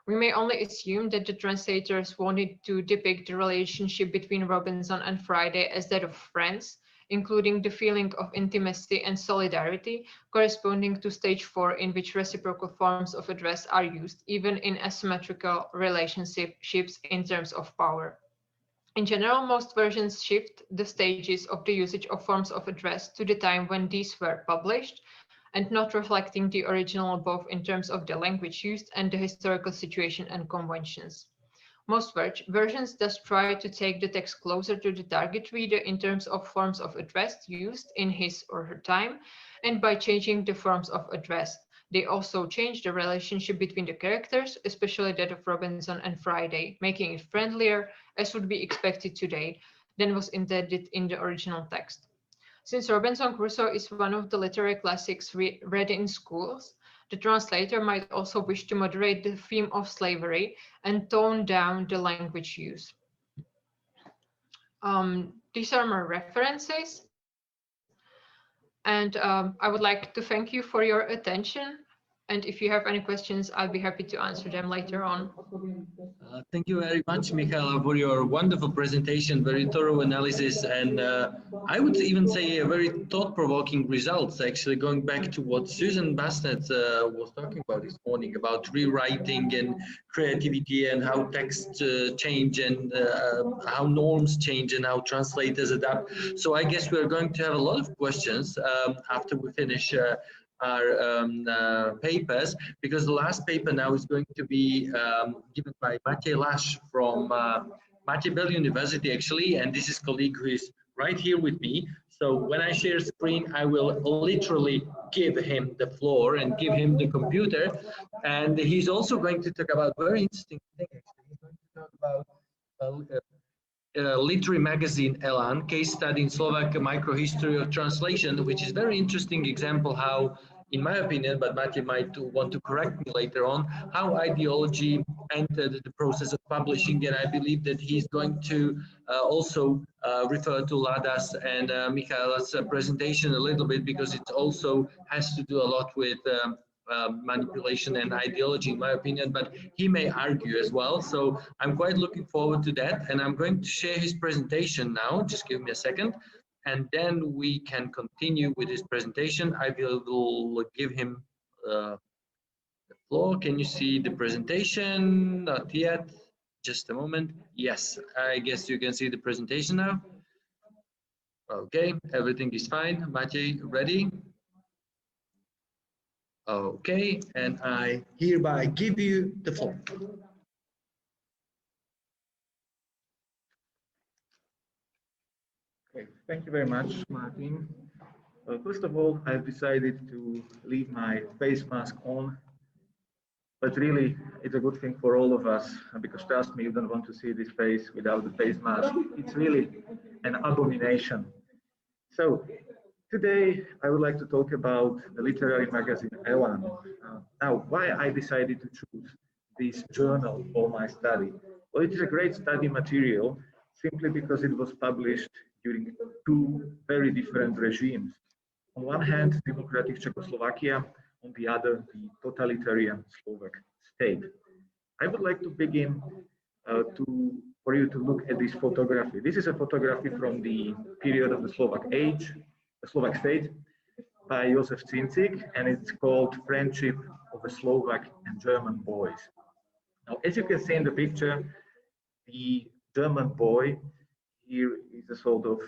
C: We may only assume that the translators wanted to depict the relationship between Robinson and Friday as that of friends, including the feeling of intimacy and solidarity corresponding to stage 4, in which reciprocal forms of address are used, even in asymmetrical relationships in terms of power. In general, most versions shift the stages of the usage of forms of address to the time when these were published, and not reflecting the original both in terms of the language used and the historical situation and conventions. Most versions thus try to take the text closer to the target reader in terms of forms of address used in his or her time, and by changing the forms of address. They also change the relationship between the characters, especially that of Robinson and Friday, making it friendlier, as would be expected today, than was intended in the original text. Since Robinson Crusoe is one of the literary classics read in schools, the translator might also wish to moderate the theme of slavery and tone down the language use. These are my references. And I would like to thank you for your attention. And if you have any questions, I'll be happy to answer them later on.
B: Thank you very much, Michaela, for your wonderful presentation, very thorough analysis, and I would even say a very thought-provoking results, actually, going back to what Susan Bassett was talking about this morning, about rewriting and creativity and how texts change and how norms change and how translators adapt. So I guess we're going to have a lot of questions after we finish our papers, because the last paper now is going to be given by Matej Laš from Matej University, actually, and this is a colleague who is right here with me. So when I share screen, I will literally give him the floor and give him the computer, and he's also going to talk about very interesting thing. Actually, he's going to talk about literary magazine Elán, case study in Slovak microhistory of translation, which is very interesting example how, in my opinion, but Matej might want to correct me later on, how ideology entered the process of publishing, and I believe that he's going to also refer to Lada's and Michaela's presentation a little bit, because it also has to do a lot with manipulation and ideology, in my opinion, but he may argue as well. So I'm quite looking forward to that, and I'm going to share his presentation now. Just give me a second, and then we can continue with his presentation. I will give him the floor. Can you see the presentation? Not yet. Just a moment. Yes, I guess you can see the presentation now. Okay, everything is fine. Matej, ready? Okay, and I hereby give you the floor.
D: Okay, thank you very much, Martin. First of all, I've decided to leave my face mask on, but really it's a good thing for all of us, because trust me, you don't want to see this face without the face mask. It's really an abomination. So today I would like to talk about the literary magazine Elán. Now, why I decided to choose this journal for my study? Well, it is a great study material simply because it was published during two very different regimes. On one hand, democratic Czechoslovakia, on the other, the totalitarian Slovak state. I would like to begin for you to look at this photography. This is a photography from the period of the Slovak age, the Slovak state, by Josef Cincik, and it's called Friendship of a Slovak and German Boys. Now, as you can see in the picture, the German boy here is a sort of,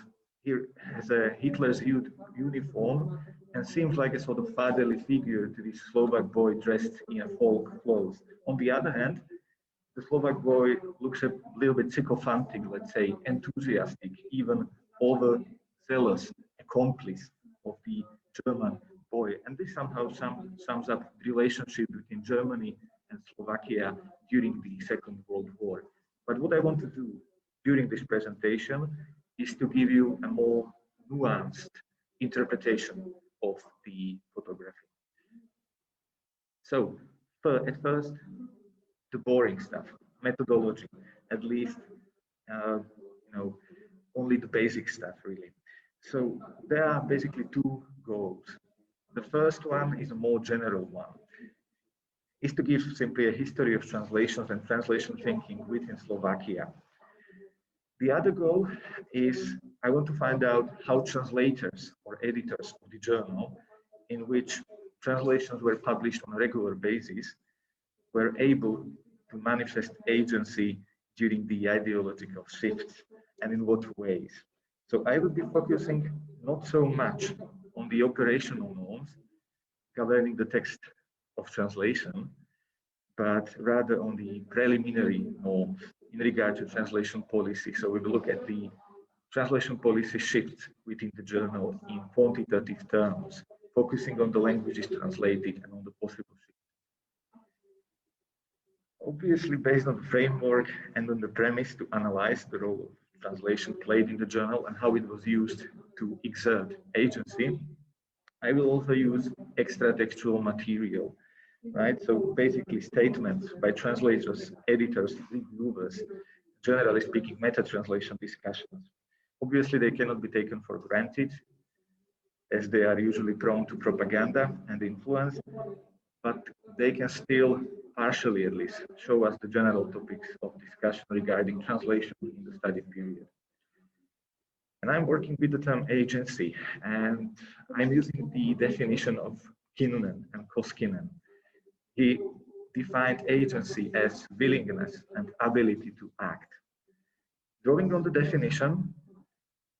D: here has a Hitler's Youth uniform and seems like a sort of fatherly figure to this Slovak boy dressed in a folk clothes. On the other hand, the Slovak boy looks a little bit sycophantic, let's say, enthusiastic, even overzealous accomplice of the German boy. And this somehow sums up the relationship between Germany and Slovakia during the Second World War. But what I want to do during this presentation is to give you a more nuanced interpretation of the photography. So, at first, the boring stuff, methodology, at least, only the basic stuff, really. So there are basically two goals. The first one is a more general one, is to give simply a history of translations and translation thinking within Slovakia. The other goal is I want to find out how translators or editors of the journal, in which translations were published on a regular basis, were able to manifest agency during the ideological shifts, and in what ways. So I will be focusing not so much on the operational norms governing the text of translation, but rather on the preliminary norms in regard to translation policy. So we will look at the translation policy shifts within the journal in quantitative terms, focusing on the languages translated and on the possible shifts. Obviously, based on the framework and on the premise to analyze the role of translation played in the journal and how it was used to exert agency, I will also use extra textual material, right? So basically statements by translators, editors, reviewers, generally speaking, meta-translation discussions. Obviously, they cannot be taken for granted, as they are usually prone to propaganda and influence, but they can still, partially at least, show us the general topics of discussion regarding translation in the study period. And I'm working with the term agency, and I'm using the definition of Kinnunen and Koskinen. He defined agency as willingness and ability to act. Drawing on the definition,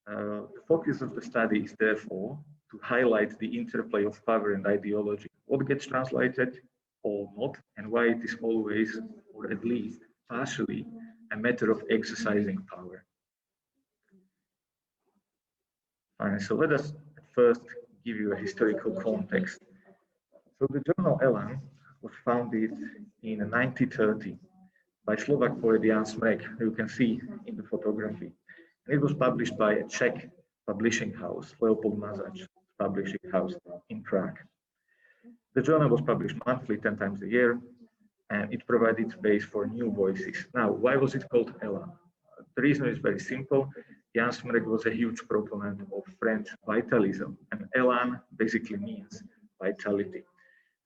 D: the focus of the study is therefore to highlight the interplay of power and ideology, what gets translated or not, and why it is always, or at least partially, a matter of exercising power. Fine, so let us first give you a historical context. So the journal Elán was founded in 1930 by Slovak poet Jan Smrek, who you can see in the photography. And it was published by a Czech publishing house, Leopold Mazač Publishing House in Prague. The journal was published monthly, 10 times a year, and it provided space for new voices. Now, why was it called Elán? The reason is very simple. Jan Smrek was a huge proponent of French vitalism, and Elán basically means vitality.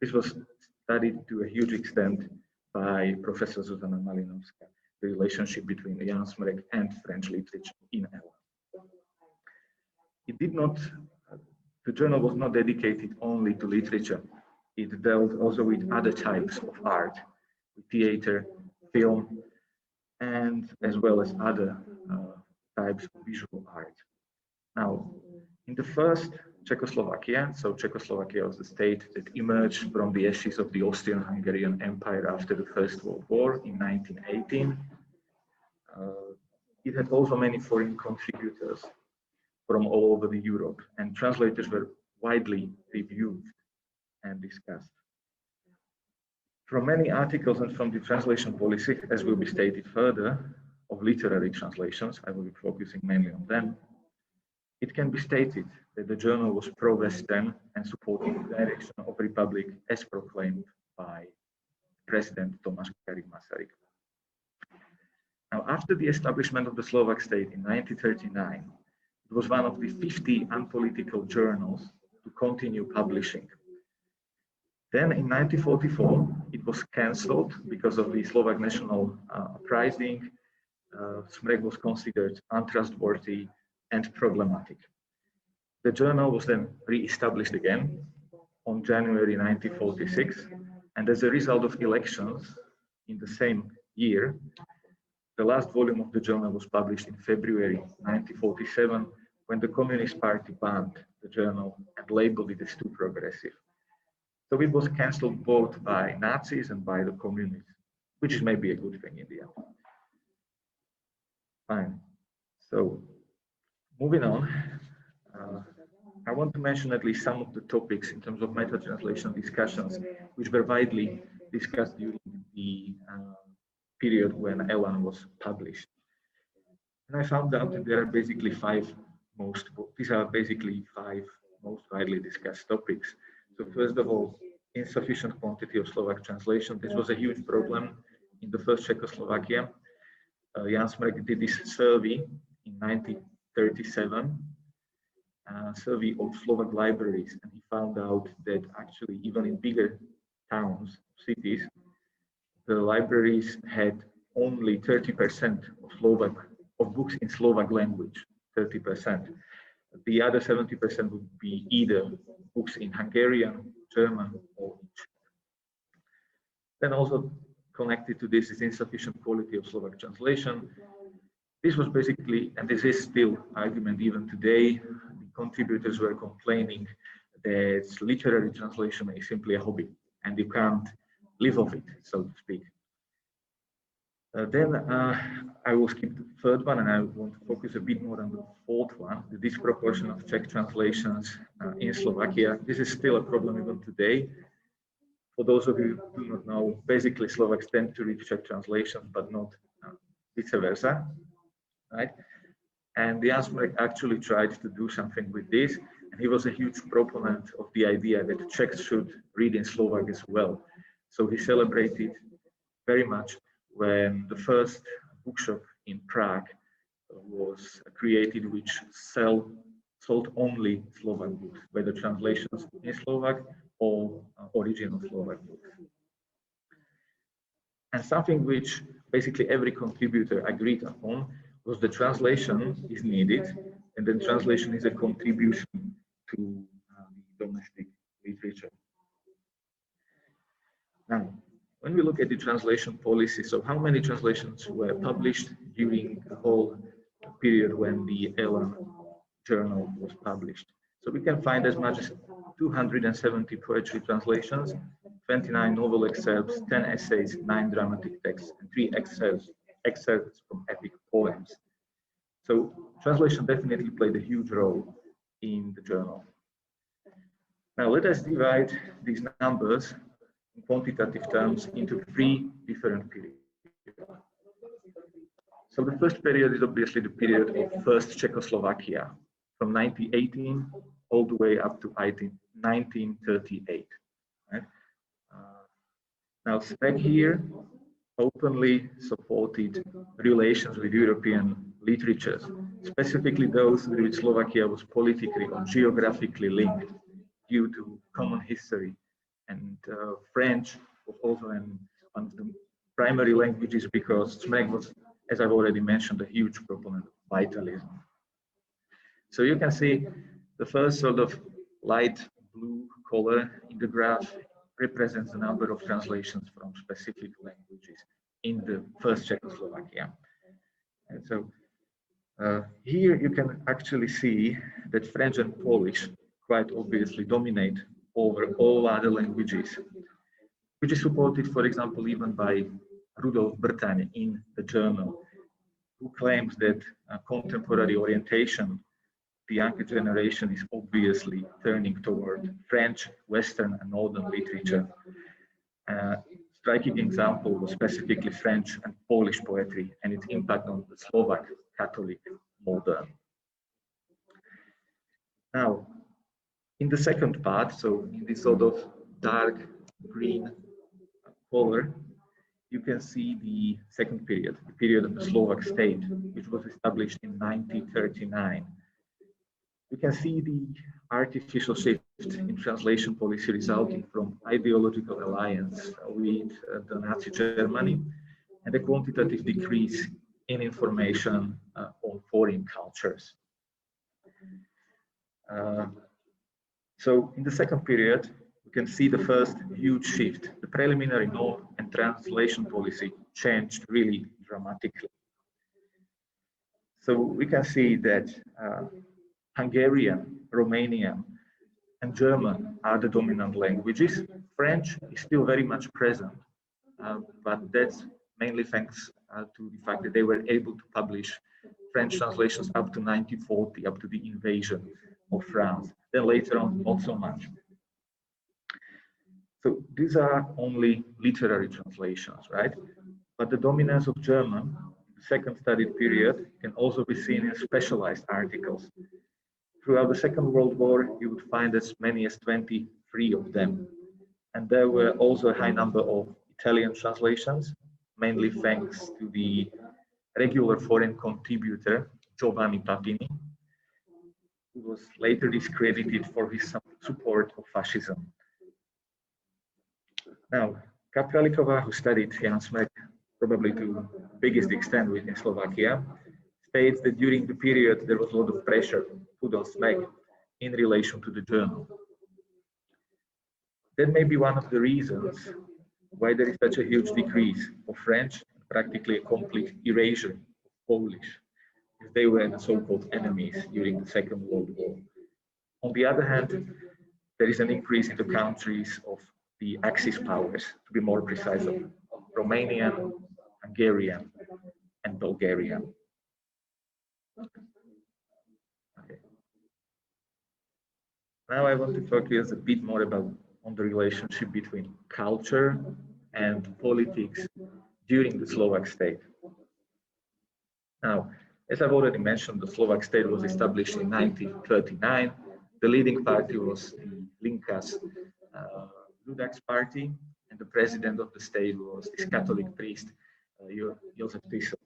D: This was studied to a huge extent by Professor Zuzana Malinovská, the relationship between Jan Smrek and French literature in Elán. It did not, the journal was not dedicated only to literature. It dealt also with other types of art, with theater, film, and as well as other types of visual art. Now, in the first Czechoslovakia, so Czechoslovakia was the state that emerged from the ashes of the Austrian-Hungarian Empire after the First World War in 1918. It had also many foreign contributors from all over the Europe, and translators were widely reviewed and discussed. From many articles and from the translation policy, as will be stated further, of literary translations, I will be focusing mainly on them, it can be stated that the journal was pro-Western and supporting the direction of republic as proclaimed by President Tomáš Garrigue Masaryk. Now, after the establishment of the Slovak state in 1939, it was one of the 50 unpolitical journals to continue publishing. Then in 1944, it was cancelled because of the Slovak national uprising. Smrek was considered untrustworthy and problematic. The journal was then re-established again on January 1946, and as a result of elections in the same year, the last volume of the journal was published in February 1947, when the Communist Party banned the journal and labeled it as too progressive. So it was cancelled both by Nazis and by the communists, which is maybe a good thing in the end. Fine. So moving on, I want to mention at least some of the topics in terms of meta-translation discussions, which were widely discussed during the period when Elán was published. And I found out that there are basically five most widely discussed topics. So first of all, insufficient quantity of Slovak translation. This was a huge problem in the first Czechoslovakia. Jan Smrek did this survey in 1937, survey of Slovak libraries, and he found out that actually even in bigger towns, cities, the libraries had only 30% of books in Slovak language, 30%. The other 70% would be either books in Hungarian, German, or Czech. Then also connected to this is insufficient quality of Slovak translation. This was basically, and this is still argument even today, the contributors were complaining that literary translation is simply a hobby and you can't live off it, so to speak. Then I will skip the third one, and I want to focus a bit more on the fourth one, the disproportion of Czech translations in Slovakia. This is still a problem even today. For those of you who do not know, basically Slovaks tend to read Czech translations, but not vice versa, right? And Jan Smrek actually tried to do something with this, and he was a huge proponent of the idea that Czechs should read in Slovak as well. So he celebrated very much when the first bookshop in Prague was created, which sold only Slovak books, whether translations in Slovak or original Slovak books. And something which basically every contributor agreed upon was the translation is needed, and then translation is a contribution to the domestic literature. Now, when we look at the translation policy, so how many translations were published during the whole period when the Elán journal was published? So we can find as much as 270 poetry translations, 29 novel excerpts, 10 essays, 9 dramatic texts, and 3 excerpts from epic poems. So translation definitely played a huge role in the journal. Now let us divide these numbers in quantitative terms into 3 different periods. So the first period is obviously the period of first Czechoslovakia, from 1918 all the way up to 1938. Right? Now Smrek here openly supported relations with European literatures, specifically those with which Slovakia was politically or geographically linked due to common history. And French was also one of the primary languages because Smrek was, as I've already mentioned, a huge proponent of vitalism. So you can see the first sort of light blue color in the graph represents the number of translations from specific languages in the first Czechoslovakia. And so here you can actually see that French and Polish quite obviously dominate over all other languages, which is supported, for example, even by Rudolf Brtaň in the journal, who claims that contemporary orientation, the younger generation is obviously turning toward French, Western, and Northern literature. Striking example was specifically French and Polish poetry and its impact on the Slovak Catholic modern. Now, in the second part, so in this sort of dark green color, you can see the second period, the period of the Slovak state, which was established in 1939. You can see the artificial shift in translation policy resulting from ideological alliance with the Nazi Germany and a quantitative decrease in information on foreign cultures. So in the second period, you can see the first huge shift. The preliminary norm and translation policy changed really dramatically. So we can see that Hungarian, Romanian, and German are the dominant languages. French is still very much present, but that's mainly thanks to the fact that they were able to publish French translations up to 1940, up to the invasion of France. Then later on, not so much. So these are only literary translations, right? But the dominance of German, the second studied period, can also be seen in specialized articles. Throughout the Second World War, you would find as many as 23 of them. And there were also a high number of Italian translations, mainly thanks to the regular foreign contributor, Giovanni Papini, who was later discredited for his support of fascism. Now, Kapraliková, who studied Jan Smrek probably to the biggest extent within Slovakia, states that during the period there was a lot of pressure put on Smrek in relation to the journal. That may be one of the reasons why there is such a huge decrease of French, practically a complete erasure of Polish, because they were the so-called enemies during the Second World War. On the other hand, there is an increase in the countries of the Axis powers, to be more precise, of Romanian, Hungarian, and Bulgarian. Okay. Now I want to focus a bit more on the relationship between culture and politics during the Slovak state. Now, as I've already mentioned, the Slovak state was established in 1939. The leading party was the Linka's Rudax party, and the president of the state was this Catholic priest, Josef Tiso.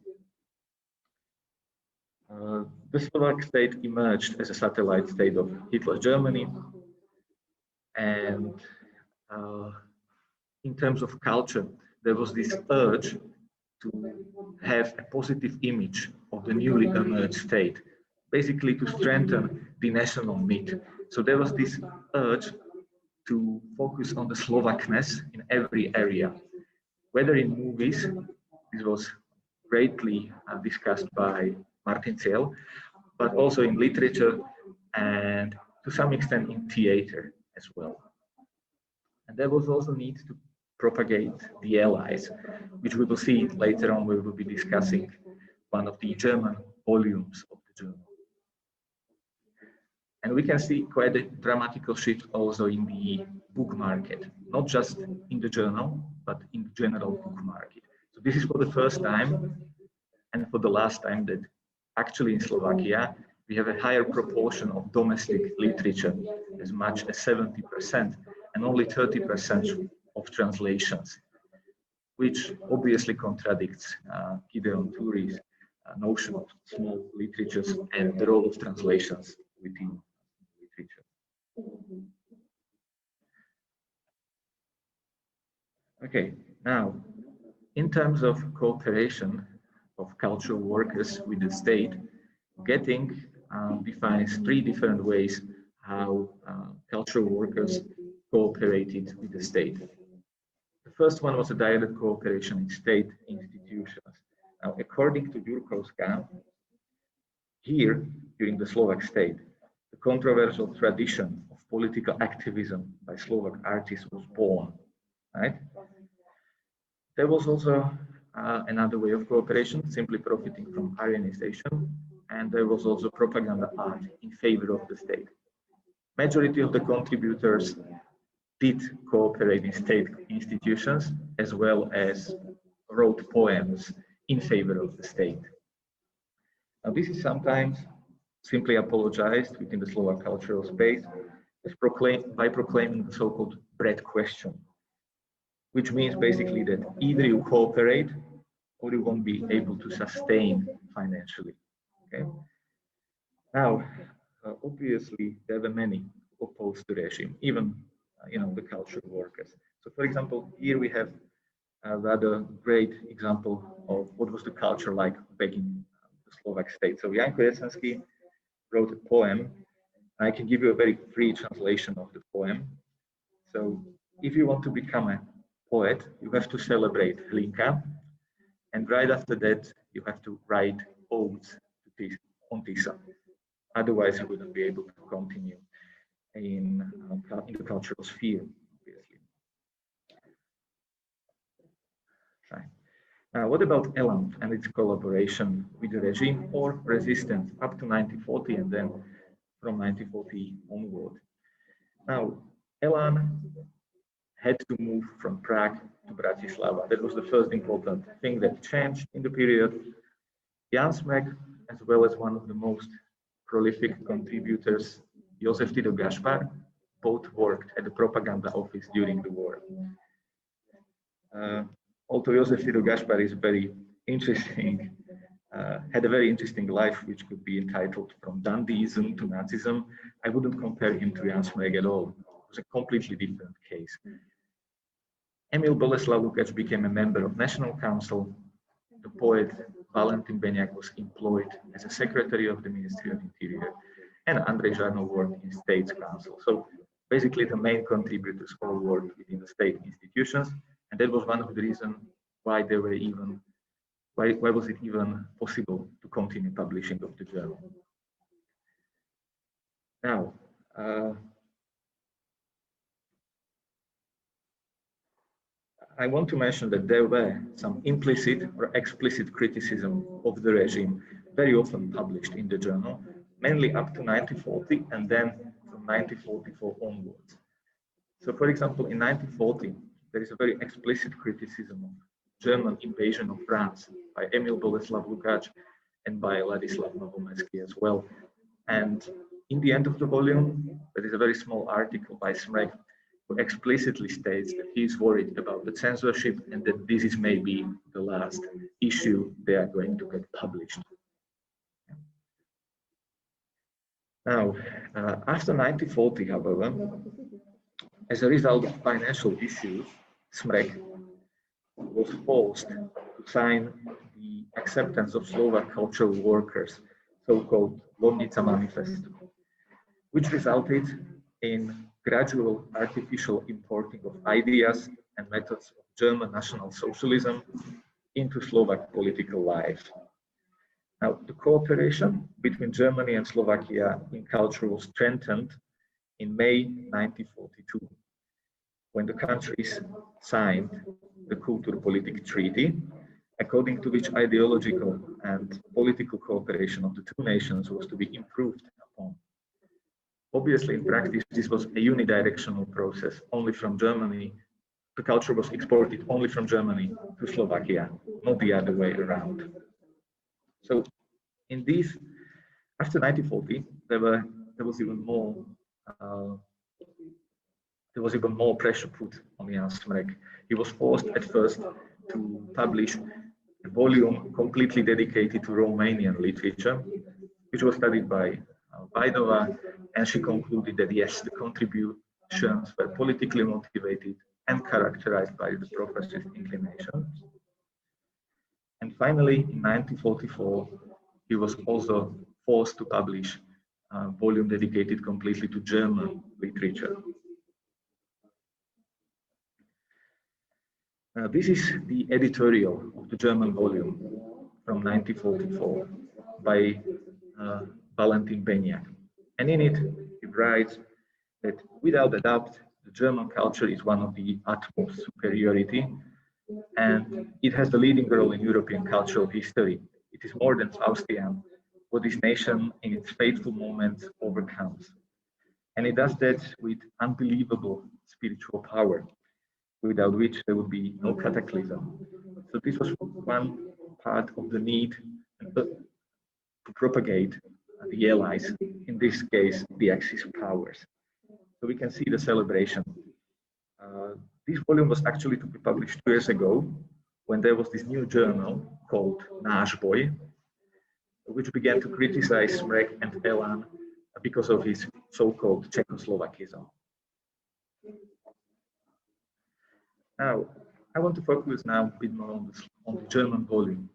D: The Slovak state emerged as a satellite state of Hitler's Germany, and in terms of culture, there was this urge to have a positive image of the newly emerged state, basically to strengthen the national myth. So there was this urge to focus on the Slovakness in every area, whether in movies, this was greatly discussed by Martin Ciel, but also in literature and to some extent in theater as well. And there was also need to propagate the Allies, which we will see later on. We will be discussing one of the German volumes of the journal. And we can see quite a dramatical shift also in the book market, not just in the journal, but in the general book market. So this is for the first time and for the last time that actually in Slovakia, we have a higher proportion of domestic literature, as much as 70%, and only 30% of translations, which obviously contradicts Gideon Turi's notion of small literatures and the role of translations within literature. Okay, now, in terms of cooperation of cultural workers with the state, Getting defines 3 different ways how cultural workers cooperated with the state. The first one was a direct cooperation in state institutions. Now, according to Jurkovská, here, during the Slovak state, the controversial tradition of political activism by Slovak artists was born, right? There was also another way of cooperation, simply profiting from Aryanization, and there was also propaganda art in favor of the state. Majority of the contributors did cooperate in state institutions, as well as wrote poems in favor of the state. Now, this is sometimes simply apologized within the Slovak cultural space as by proclaiming the so-called bread question, which means basically that either you cooperate or you won't be able to sustain financially. Okay. Now, obviously, there were many opposed to the regime, even the cultural workers. So, for example, here we have a rather great example of what was the culture like back in the Slovak state. So, Janko Jesenský wrote a poem. I can give you a very free translation of the poem. So, if you want to become a poet, you have to celebrate Hlinka, and right after that, you have to write odes on Tisa. Otherwise, you wouldn't be able to continue in the cultural sphere, obviously. Right. Now, what about Elán and its collaboration with the regime or resistance up to 1940 and then from 1940 onward? Now, Elán had to move from Prague to Bratislava. That was the first important thing that changed in the period. Jan Smek, as well as one of the most prolific contributors, Josef Tido Gašpar, both worked at the propaganda office during the war. Although Josef Tido Gašpar is very interesting, had a very interesting life, which could be entitled From Dandyism to Nazism, I wouldn't compare him to Jan Smek at all. It was a completely different case. Emil Boleslav Lukács became a member of National Council. The poet Valentin Beňák was employed as a secretary of the Ministry of Interior, and Andrej Žarnov worked in State's Council. So basically the main contributors all worked within the state institutions, and that was one of the reasons why they were even, why was it even possible to continue publishing of the journal. Now, I want to mention that there were some implicit or explicit criticism of the regime, very often published in the journal, mainly up to 1940 and then from 1944 onwards. So, for example, in 1940, there is a very explicit criticism of German invasion of France by Emil Boleslav Lukács and by Ladislav Novomecký as well. And in the end of the volume, there is a very small article by Smrek who explicitly states that he is worried about the censorship and that this is maybe the last issue they are going to get published. Now, after 1940, however, as a result of financial issues, Smrek was forced to sign the acceptance of Slovak cultural workers, so-called Lomnica Manifesto, which resulted in gradual artificial importing of ideas and methods of German National Socialism into Slovak political life. Now, the cooperation between Germany and Slovakia in culture was strengthened in May 1942, when the countries signed the Kulturpolitik Treaty, according to which ideological and political cooperation of the two nations was to be improved upon. Obviously, in practice, this was a unidirectional process. Only from Germany, the culture was exported only from Germany to Slovakia, not the other way around. So, in these, after 1940, there was even more pressure put on Jan Smrek. He was forced at first to publish a volume completely dedicated to Romanian literature, which was studied by Bachledová, and she concluded that yes, the contributions were politically motivated and characterized by the professor's inclinations. And finally, in 1944, he was also forced to publish a volume dedicated completely to German literature. This is the editorial of the German volume from 1944 by Valentin Beňák. And in it, he writes that without a doubt, the German culture is one of the utmost superiority, and it has the leading role in European cultural history. It is more than Faustian, what this nation in its fateful moments overcomes. And it does that with unbelievable spiritual power, without which there would be no cataclysm. So this was one part of the need to propagate the allies, in this case, the Axis powers. So we can see the celebration. This volume was actually to be published 2 years ago, when there was this new journal called Náš boj, which began to criticize Smrek and Elán because of his so-called Czechoslovakism. Now, I want to focus now a bit more on the German volume,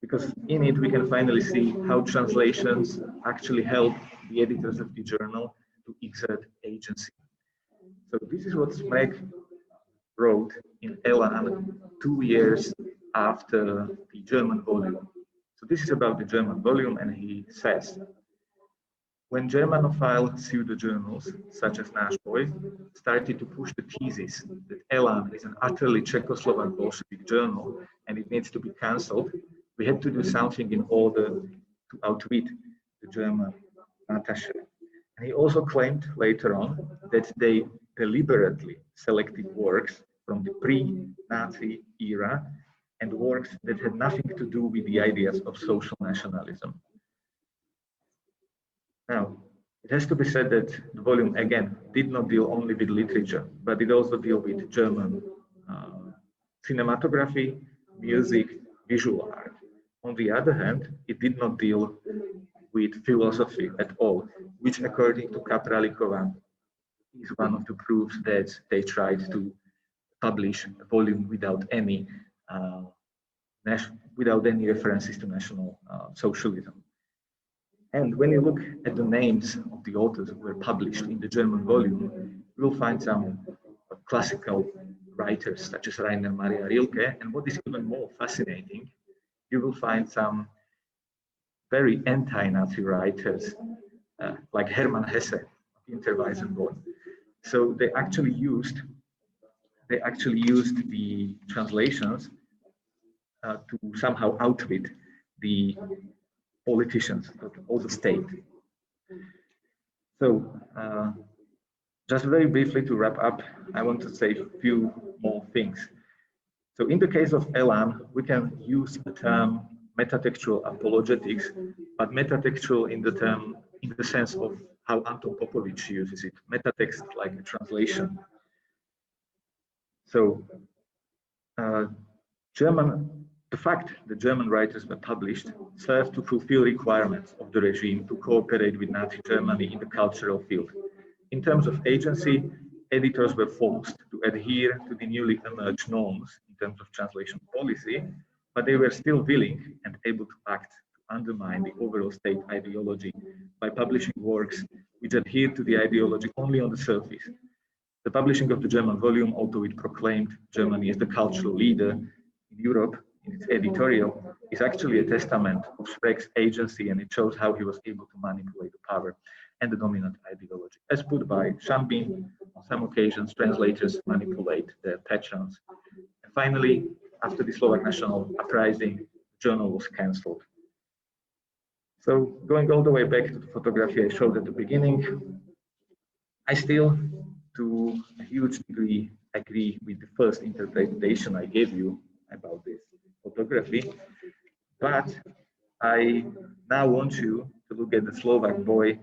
D: because in it we can finally see how translations actually help the editors of the journal to exert agency. So this is what Smrek wrote in Elán 2 years after the German volume. So this is about the German volume, and he says, when Germanophile pseudo-journals such as Náš boj started to push the thesis that Elán is an utterly Czechoslovak Bolshevik journal and it needs to be cancelled, we had to do something in order to outwit the German attaché. And he also claimed later on that they deliberately selected works from the pre-Nazi era and works that had nothing to do with the ideas of social nationalism. Now, it has to be said that the volume, again, did not deal only with literature, but it also dealt with German cinematography, music, visual art. On the other hand, it did not deal with philosophy at all, which, according to Kapralíková, is one of the proofs that they tried to publish a volume without any references to National Socialism. And when you look at the names of the authors who were published in the German volume, you will find some classical writers such as Rainer Maria Rilke, and what is even more fascinating, you will find some very anti-Nazi writers like Hermann Hesse of Interweisenborn. So they actually used they actually used the translations to somehow outwit the politicians of the state. So, just very briefly to wrap up, I want to say a few more things. So in the case of Elán, we can use the term metatextual apologetics, but metatextual in the sense of how Anton Popovich uses it, metatext like a translation. So the fact that German writers were published served to fulfill requirements of the regime to cooperate with Nazi Germany in the cultural field. In terms of agency, editors were forced to adhere to the newly emerged norms in terms of translation policy, but they were still willing and able to act to undermine the overall state ideology by publishing works which adhered to the ideology only on the surface. The publishing of the German volume, although it proclaimed Germany as the cultural leader in Europe in its editorial, is actually a testament of Sprague's agency, and it shows how he was able to manipulate the power and the dominant ideology. As put by Shambin, on some occasions, translators manipulate their patrons. And finally, after the Slovak national uprising, the journal was cancelled. So going all the way back to the photography I showed at the beginning, I still, to a huge degree, agree with the first interpretation I gave you about this photography, but I now want you to look at the Slovak boy,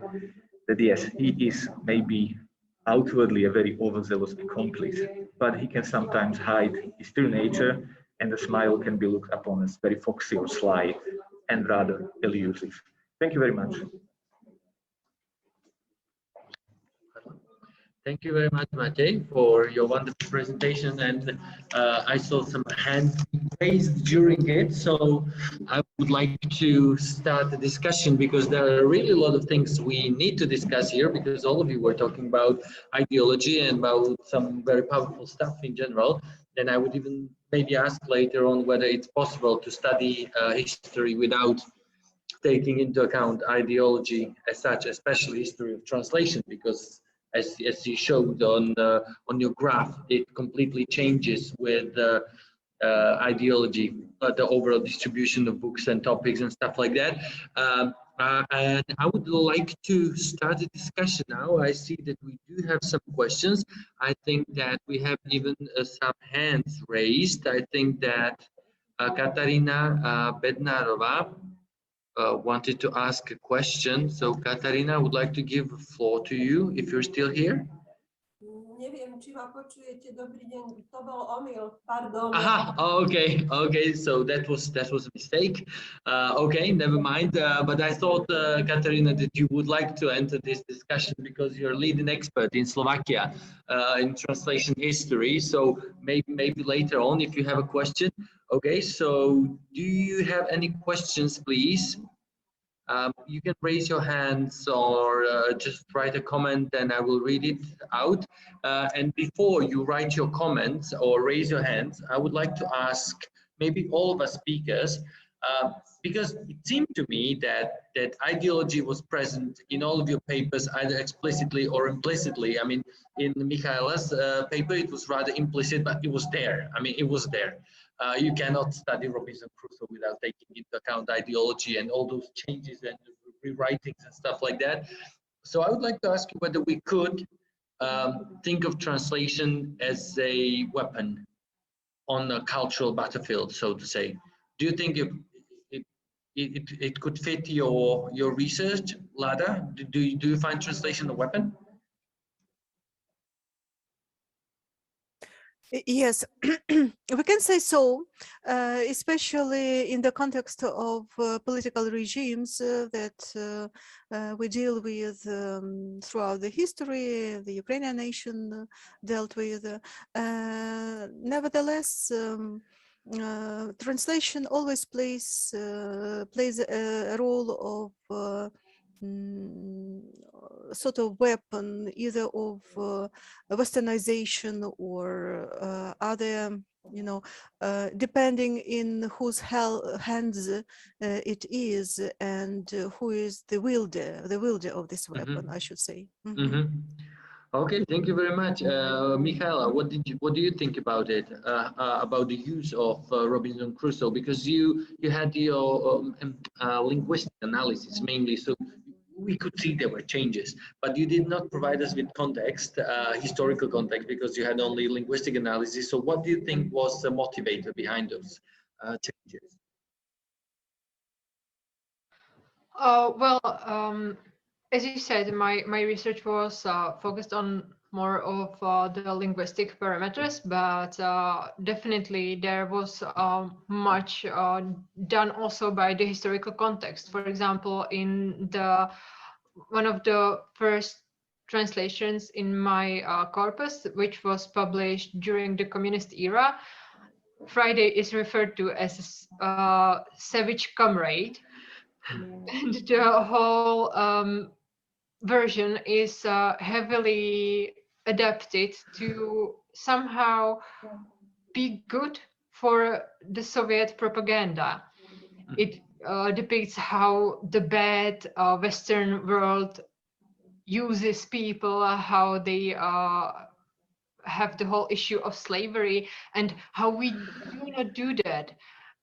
D: that yes, he is maybe outwardly a very overzealous accomplice, but he can sometimes hide his true nature, and the smile can be looked upon as very foxy or sly and rather elusive. Thank you very much.
B: Thank you very much, Matej, for your wonderful presentation. And I saw some hands raised during it, so I would like to start the discussion because there are really a lot of things we need to discuss here, because all of you were talking about ideology and about some very powerful stuff in general. And I would even maybe ask later on whether it's possible to study history without taking into account ideology as such, especially history of translation, because as you showed on your graph, it completely changes with ideology, the overall distribution of books and topics and stuff like that. And I would like to start a discussion now. I see that we do have some questions. I think that we have even some hands raised. I think that Katarina Bednarova wanted to ask a question. So Katarina, I would like to give the floor to you if you're still here.
E: Neviem, či ma počujete. Dobrý deň, to bol omyl, pardon.
B: Aha, okay, so that was a mistake. Okay, never mind. But I thought, Katarina, that you would like to enter this discussion because you're leading expert in Slovakia in translation history. So maybe later on, if you have a question. Okay, so do you have any questions, please? You can raise your hands or just write a comment and I will read it out. And before you write your comments or raise your hands, I would like to ask maybe all of us speakers, because it seemed to me that ideology was present in all of your papers, either explicitly or implicitly. I mean, in Michaela's paper, it was rather implicit, but it was there. I mean, it was there. You cannot study Robinson Crusoe without taking into account ideology and all those changes and rewritings and stuff like that. So I would like to ask you whether we could think of translation as a weapon on a cultural battlefield, so to say. Do you think it could fit your research, Lada? Do you find translation a weapon?
A: Yes, we can say so, especially in the context of political regimes that we deal with throughout the history, the Ukrainian nation dealt with. Nevertheless, translation always plays a role of sort of weapon, either of westernization or other, depending in whose hands it is and who is the wielder of this weapon, I should say.
B: Okay, thank you very much, Michaela. What do you think about it? About the use of Robinson Crusoe, because you had your linguistic analysis mainly, so we could see there were changes, but you did not provide us with context, historical context, because you had only linguistic analysis. So, what do you think was the motivator behind those changes?
C: As you said, my research was focused on more of the linguistic parameters, but definitely there was much done also by the historical context. For example, in one of the first translations in my corpus, which was published during the communist era, Friday is referred to as a savage comrade. And the whole version is heavily adapted to somehow be good for the Soviet propaganda. It depicts how the bad Western world uses people, how they have the whole issue of slavery, and how we do not do that.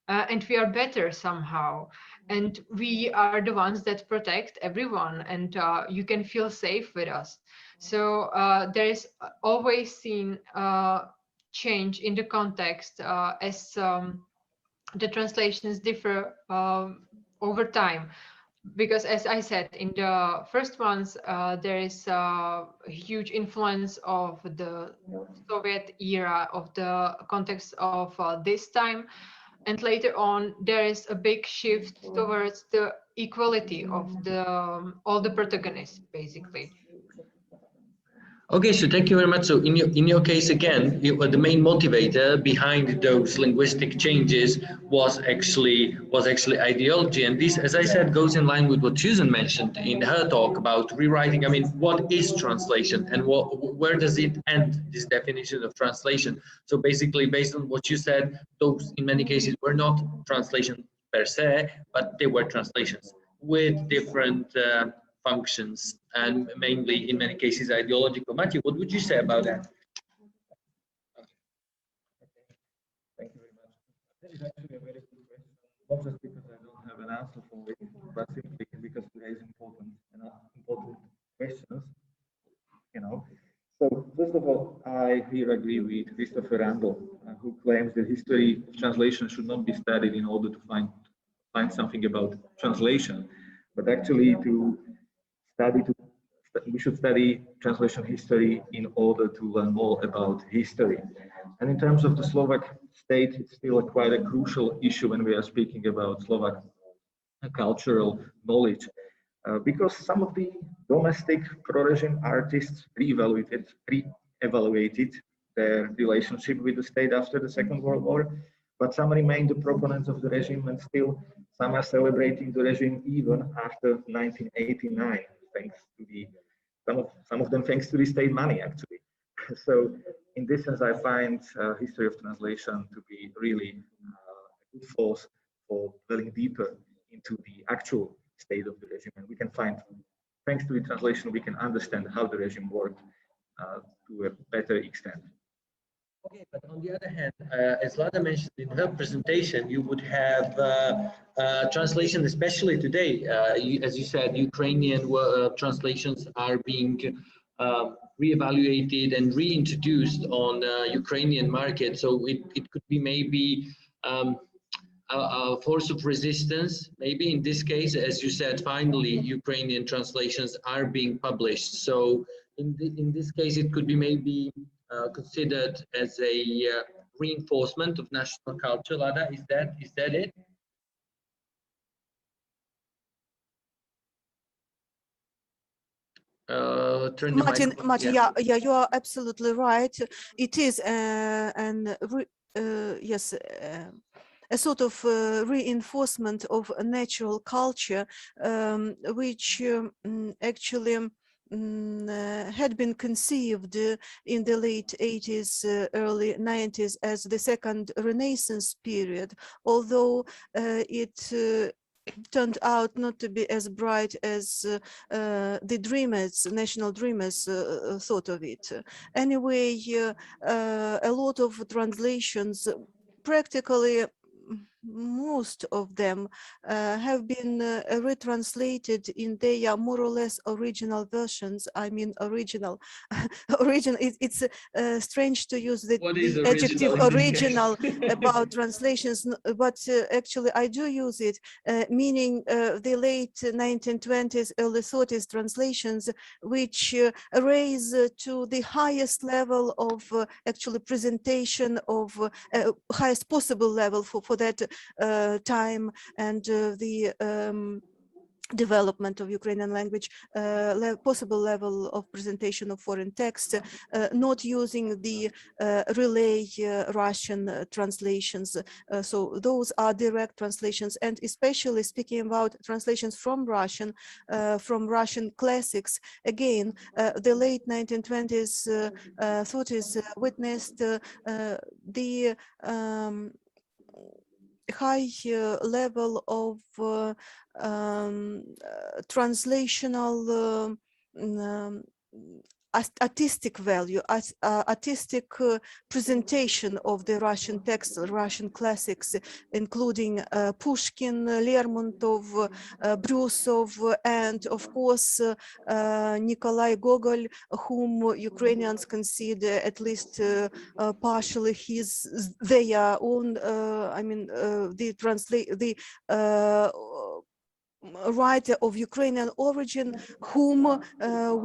C: And we are better somehow, and we are the ones that protect everyone, and you can feel safe with us. So there is always seen change in the context as the translations differ over time. Because as I said, in the first ones, there is a huge influence of the Soviet era, of the context of this time. And later on, there is a big shift towards the equality of all the protagonists, basically.
B: Okay, so thank you very much. So in your case again, the main motivator behind those linguistic changes was actually ideology, and this, as I said, goes in line with what Susan mentioned in her talk about rewriting. I mean, what is translation, and where does it end? This definition of translation. So basically, based on what you said, those in many cases were not translation per se, but they were translations with different functions, and mainly in many cases ideological. Matthew, what would you say about that?
D: Thank you very much. That is actually a very good question, not just because I don't have an answer for it, but simply because it is important questions, you know. So first of all, I here agree with Christopher Randall, who claims that history of translation should not be studied in order to find something about translation, but actually we should study translation history in order to learn more about history. And in terms of the Slovak state, it's still quite a crucial issue when we are speaking about Slovak cultural knowledge, because some of the domestic pro-regime artists re-evaluated their relationship with the state after the Second World War, but some remain the proponents of the regime, and still some are celebrating the regime even after 1989, thanks to some of them thanks to the state money, actually. So in this sense, I find history of translation to be really a good force for dwelling deeper into the actual state of the regime. And we can find, thanks to the translation, we can understand how the regime worked to a better extent.
B: Okay, but on the other hand, as Lada mentioned in her presentation, you would have translation, especially today. As you said, Ukrainian translations are being reevaluated and reintroduced on Ukrainian market. So it could be maybe a force of resistance. Maybe in this case, as you said, finally, Ukrainian translations are being published. So in this case, it could be maybe considered as a reinforcement of national culture. Lada, is that it?
A: Martin, yeah, you are absolutely right. It is yes, a sort of reinforcement of a natural culture, which actually had been conceived in the late 80s, early 90s as the second Renaissance period, although it turned out not to be as bright as the dreamers, national dreamers, thought of it. Anyway, a lot of translations, practically most of them have been retranslated in their more or less original versions. I mean, original. It's strange to use the adjective original about translations, but actually I do use it, meaning the late 1920s, early 30s translations, which raise to the highest level of actually presentation of highest possible level for that time, and the development of Ukrainian language, possible level of presentation of foreign text, not using the relay Russian translations. So those are direct translations, and especially speaking about translations from Russian classics. Again, the late 1920s, 30s witnessed the high level of translational artistic value, artistic presentation of the Russian text, Russian classics, including Pushkin, Lermontov, Brusov, and of course Nikolai Gogol, whom Ukrainians consider at least partially their own, writer of Ukrainian origin, whom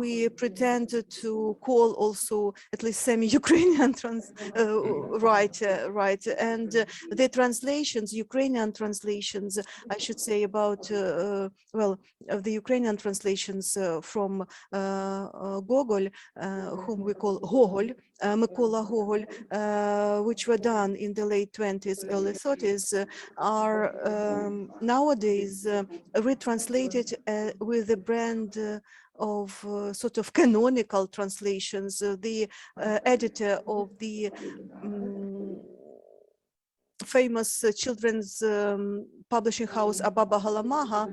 A: we pretend to call also at least semi-Ukrainian writer, right? And the translations, Ukrainian translations, I should say, about the Ukrainian translations from Gogol, whom we call Gogol, Mykola Gogol, which were done in the late 20s, early 30s, are nowadays retranslated with the brand of sort of canonical translations. The editor of the famous children's publishing house Ababa Halamaha,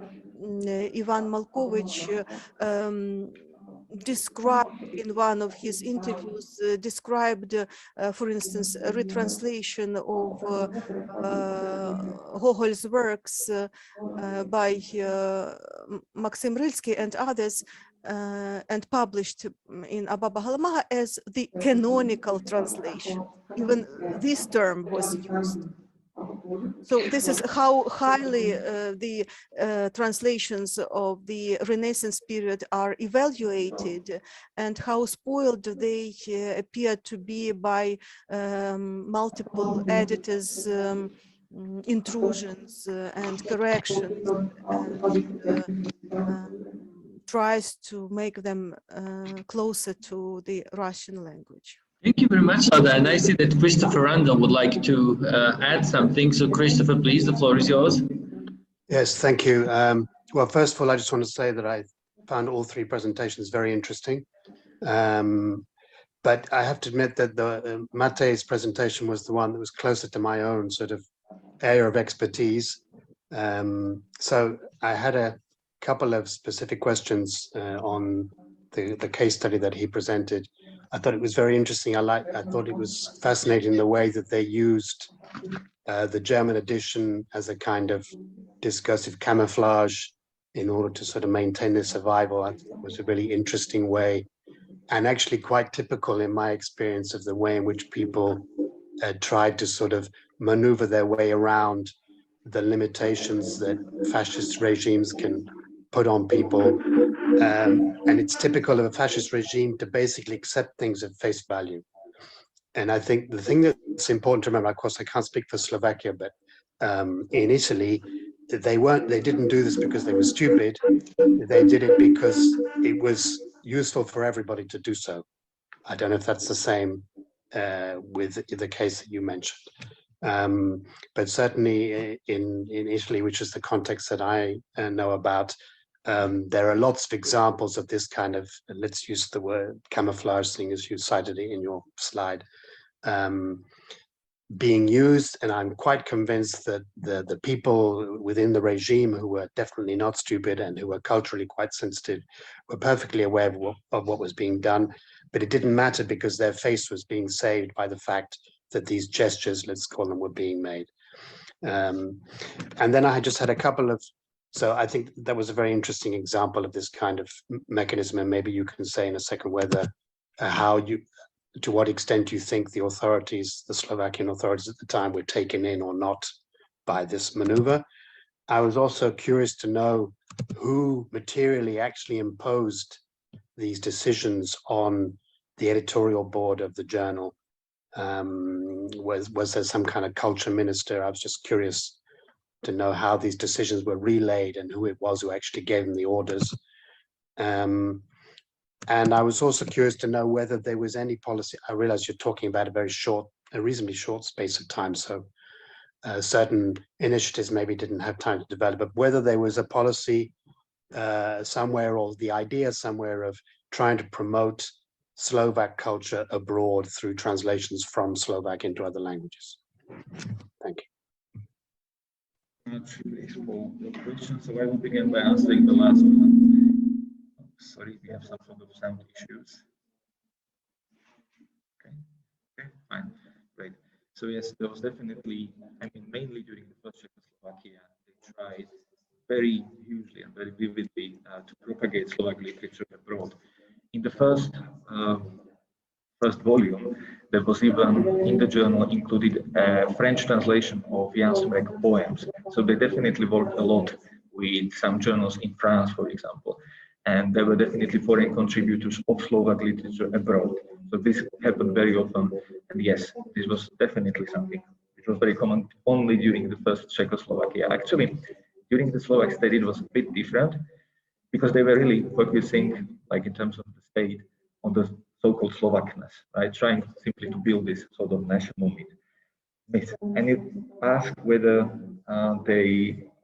A: Ivan Malkovich, described in one of his interviews, for instance, a retranslation of Gogol's works by Maxim Rylsky and others, and published in Ababa Halamaha as the canonical translation. Even this term was used. So this is how highly the translations of the Renaissance period are evaluated, and how spoiled they appear to be by multiple editors' intrusions and corrections, and tries to make them closer to the Russian language.
B: Thank you very much, Lada. And I see that Christopher Randall would like to add something. So Christopher, please, the floor is yours.
F: Yes, thank you. Well, first of all, I just want to say that I found all three presentations very interesting. But I have to admit that the Matej's presentation was the one that was closer to my own sort of area of expertise. So I had a couple of specific questions on the case study that he presented. I thought it was very interesting. I thought it was fascinating the way that they used the German edition as a kind of discursive camouflage in order to sort of maintain their survival. I thought it was a really interesting way, and actually quite typical in my experience of the way in which people tried to sort of maneuver their way around the limitations that fascist regimes can put on people. And it's typical of a fascist regime to basically accept things at face value. And I think the thing that's important to remember, of course, I can't speak for Slovakia, but in Italy, they didn't do this because they were stupid. They did it because it was useful for everybody to do so. I don't know if that's the same with the case that you mentioned. But certainly in Italy, which is the context that I know about, there are lots of examples of this kind of, let's use the word camouflage thing as you cited it in your slide. being used, and I'm quite convinced that the people within the regime who were definitely not stupid and who were culturally quite sensitive were perfectly aware of what was being done, but it didn't matter because their face was being saved by the fact that these gestures, let's call them, were being made. And then I just had a couple of, so I think that was a very interesting example of this kind of mechanism, and maybe you can say in a second whether to what extent you think the authorities, the Slovakian authorities at the time, were taken in or not by this maneuver. I was also curious to know who materially actually imposed these decisions on the editorial board of the journal. Was there some kind of culture minister? I was just curious to know how these decisions were relayed and who it was who actually gave them the orders. And I was also curious to know whether there was any policy. I realize you're talking about a reasonably short space of time, so certain initiatives maybe didn't have time to develop, but whether there was a policy somewhere or the idea somewhere of trying to promote Slovak culture abroad through translations from Slovak into other languages. Thank you.
D: Much for your question. So I will begin by answering the last one. Sorry, we have some sort of sound issues. Okay, fine, great. So yes, there was definitely, I mean, mainly during the first Czechoslovakia, they tried very hugely and very vividly to propagate Slovak literature abroad. In the first volume, there was even in the journal included a French translation of Jan Smrek poems. So they definitely worked a lot with some journals in France, for example. And there were definitely foreign contributors of Slovak literature abroad. So this happened very often. And yes, this was definitely something which was very common only during the first Czechoslovakia. Actually, during the Slovak state, it was a bit different because they were really focusing, like in terms of the state, on the so-called Slovakness, right? Trying simply to build this sort of national myth. And you ask whether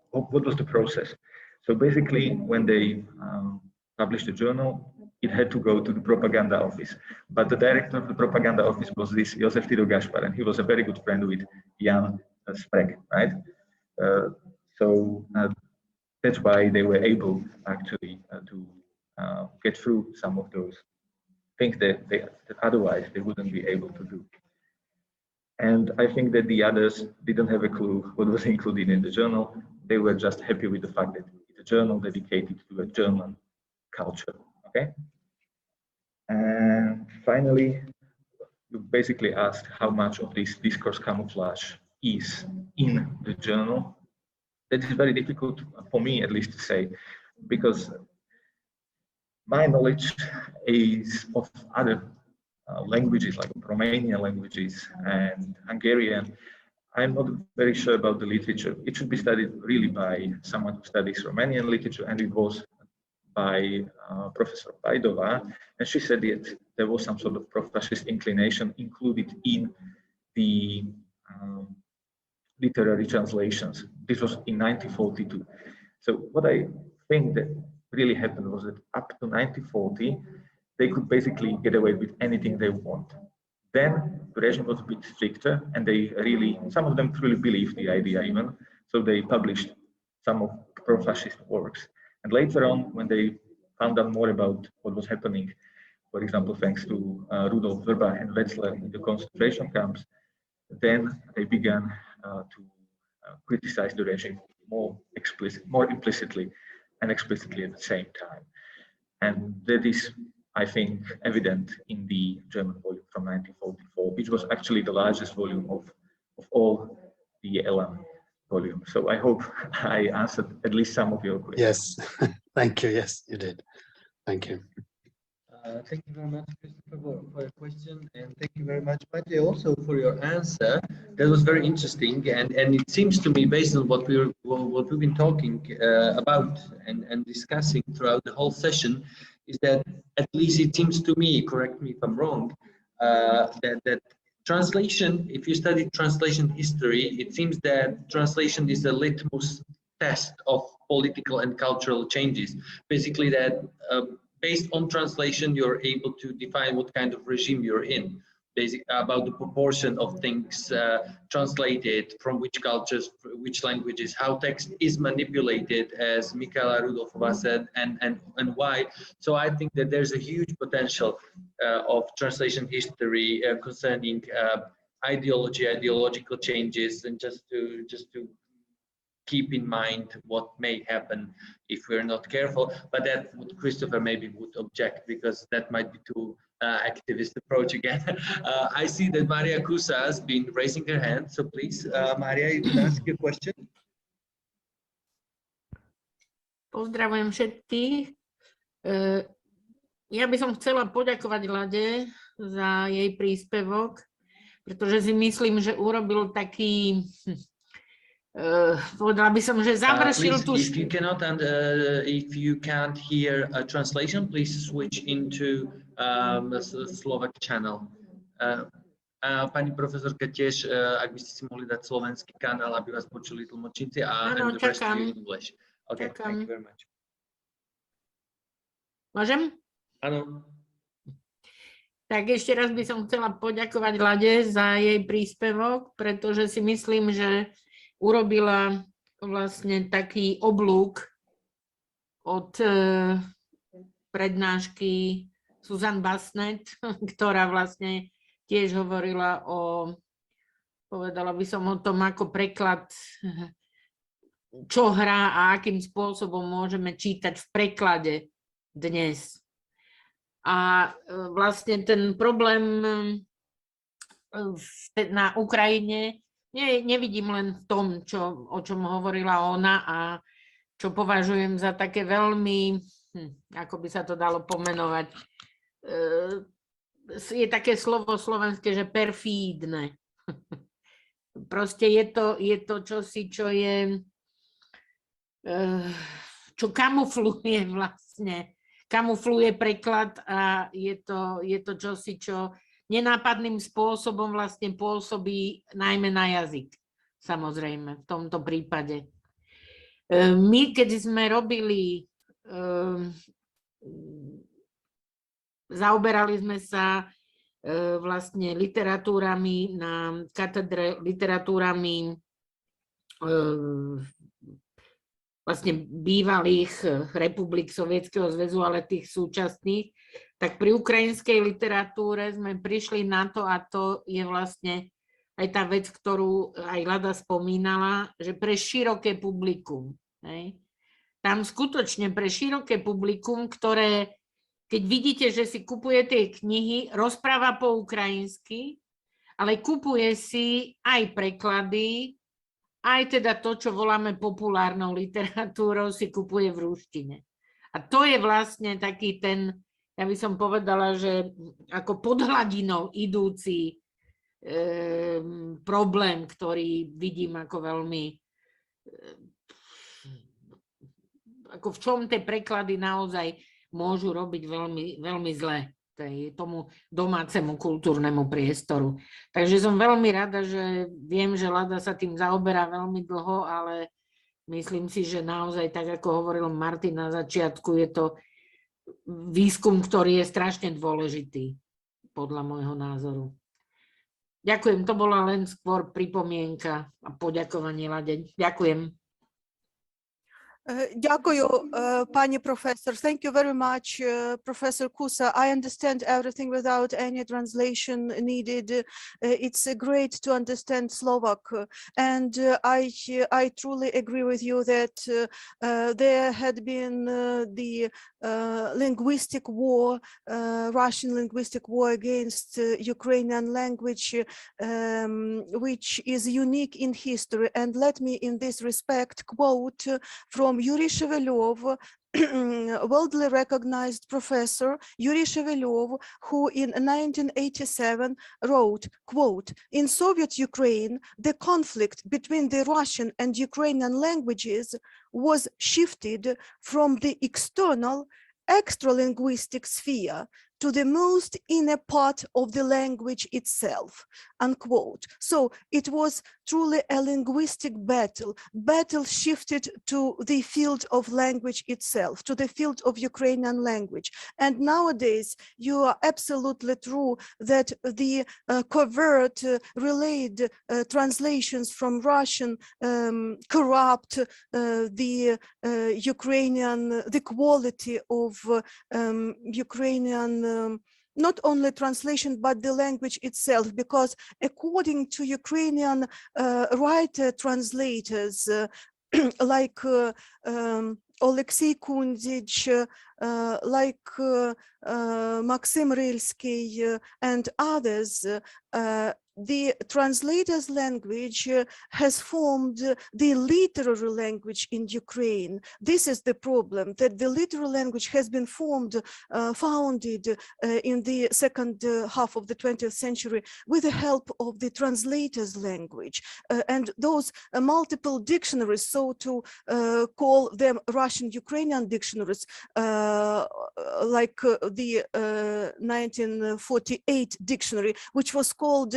D: what was the process? So basically, when they published the journal, it had to go to the propaganda office. But the director of the propaganda office was this Josef Tido Gašpar, and he was a very good friend with Jan Smrek, right? So that's why they were able actually to get through some of those things that otherwise they wouldn't be able to do. And I think that the others didn't have a clue what was included in the journal. They were just happy with the fact that it's a journal dedicated to a German culture, okay? And finally, you basically asked how much of this discourse camouflage is in the journal. That is very difficult for me, at least, to say, because my knowledge is of other languages like Romanian languages and Hungarian. I'm not very sure about the literature. It should be studied really by someone who studies Romanian literature, and it was by Professor Bachledová, and she said that there was some sort of pro-fascist inclination included in the literary translations. This was in 1942. So what I think that really happened was that up to 1940, they could basically get away with anything they want. Then the regime was a bit stricter, and they really, some of them truly believed the idea even, so they published some of pro-fascist works. And later on, when they found out more about what was happening, for example, thanks to Rudolf Vrba and Wetzler in the concentration camps, then they began to criticize the regime more implicitly and explicitly at the same time. And that is, I think, evident in the German volume from 1944, which was actually the largest volume of all the Elán volume. So I hope I answered at least some of your questions.
F: Yes, thank you. Yes, you did. Thank you.
B: Thank you very much, Christopher, for your question, and thank you very much, Matej, also for your answer. That was very interesting, and it seems to me, based on what we've been talking about and discussing throughout the whole session, is that at least it seems to me, correct me if I'm wrong, that translation, if you study translation history, it seems that translation is a litmus test of political and cultural changes. Basically, that based on translation, you're able to define what kind of regime you're in. about the proportion of things translated from which cultures, which languages, how text is manipulated, as Michaela Rudolfová said, and why. So I think that there's a huge potential of translation history concerning ideology, ideological changes, and just to keep in mind what may happen if we're not careful. But that would, Christopher maybe would object, because that might be too activist approach again. I see that Maria Kusa has been raising her hand, so please, Maria, you can ask your question.
G: Pozdravujem všetkých. Ja by som chcela poďakovať Lade za jej príspevok, pretože si myslím, že urobil taký, povedala by som, že završil tú...
B: If you cannot and if you can't hear a translation, please switch into Slovak channel. Pani profesorka tiež, ak by ste si mohli dať slovenský kanál, aby vás počuli tlmočníci, a
G: Áno, čakám.
B: English. Okay,
G: Čakám.
B: thank you very much.
G: Môžem?
B: Áno.
G: Tak ešte raz by som chcela poďakovať Lade za jej príspevok, pretože si myslím, že urobila vlastne taký oblúk od prednášky Susan Basnet, ktorá vlastne tiež hovorila povedala by som o tom, ako preklad, čo hrá a akým spôsobom môžeme čítať v preklade dnes. A vlastne ten problém na Ukrajine nevidím len v tom, o čom hovorila ona a čo považujem za také veľmi, ako by sa to dalo pomenovať, je také slovo slovenské, že perfídne. Proste je to čosi, čo je, čo kamufluje vlastne. Kamufluje preklad a je to čosi, čo nenápadným spôsobom vlastne pôsobí najmä na jazyk, samozrejme, v tomto prípade. My, keď sme robili, zaoberali sme sa vlastne literatúrami na katedre, literatúrami vlastne bývalých republik Sovietskeho zväzu, ale tých súčasných, tak pri ukrajinskej literatúre sme prišli na to, a to je vlastne aj tá vec, ktorú aj Lada spomínala, že pre široké publikum. Hej. Tam skutočne pre široké publikum, ktoré, keď vidíte, že si kupuje tie knihy, rozpráva po ukrajinsky, ale kupuje si aj preklady, aj teda to, čo voláme populárnou literatúrou, si kupuje v ruštine. A to je vlastne taký ten, ja by som povedala, že ako pod hladinou idúci problém, ktorý vidím ako veľmi, ako v čom tie preklady naozaj môžu robiť veľmi, veľmi zle tomu domácemu kultúrnemu priestoru. Takže som veľmi rada, že viem, že Lada sa tým zaoberá veľmi dlho, ale myslím si, že naozaj, tak ako hovoril Martin na začiatku, je to výskum, ktorý je strašne dôležitý, podľa môjho názoru. Ďakujem, to bola len skôr pripomienka a poďakovanie Lade. Ďakujem.
A: Дякую, пані professor. Thank you very much, Professor Kusa. I understand everything without any translation needed. It's great to understand Slovak, and I truly agree with you that there had been the linguistic war, Russian linguistic war against Ukrainian language, which is unique in history. And let me, in this respect, quote from Yuri Shevelov, worldly recognized professor Yuri Shevelov, who in 1987 wrote, quote, "In Soviet Ukraine, the conflict between the Russian and Ukrainian languages was shifted from the external extra-linguistic sphere to the most inner part of the language itself, unquote. So it was truly a linguistic battle. Battle shifted to the field of language itself, to the field of Ukrainian language. And nowadays, you are absolutely true that the covert, relayed translations from Russian corrupt the Ukrainian, the quality of Ukrainian not only translation, but the language itself, because according to Ukrainian writer translators like Alexei Kundich, like Maxim Rylsky and others, the translators' language has formed the literary language in Ukraine. This is the problem, that the literary language has been formed, founded in the second half of the 20th century with the help of the translators' language. And those multiple dictionaries, so to call them Russian-Ukrainian dictionaries, like the 1948 dictionary, which was called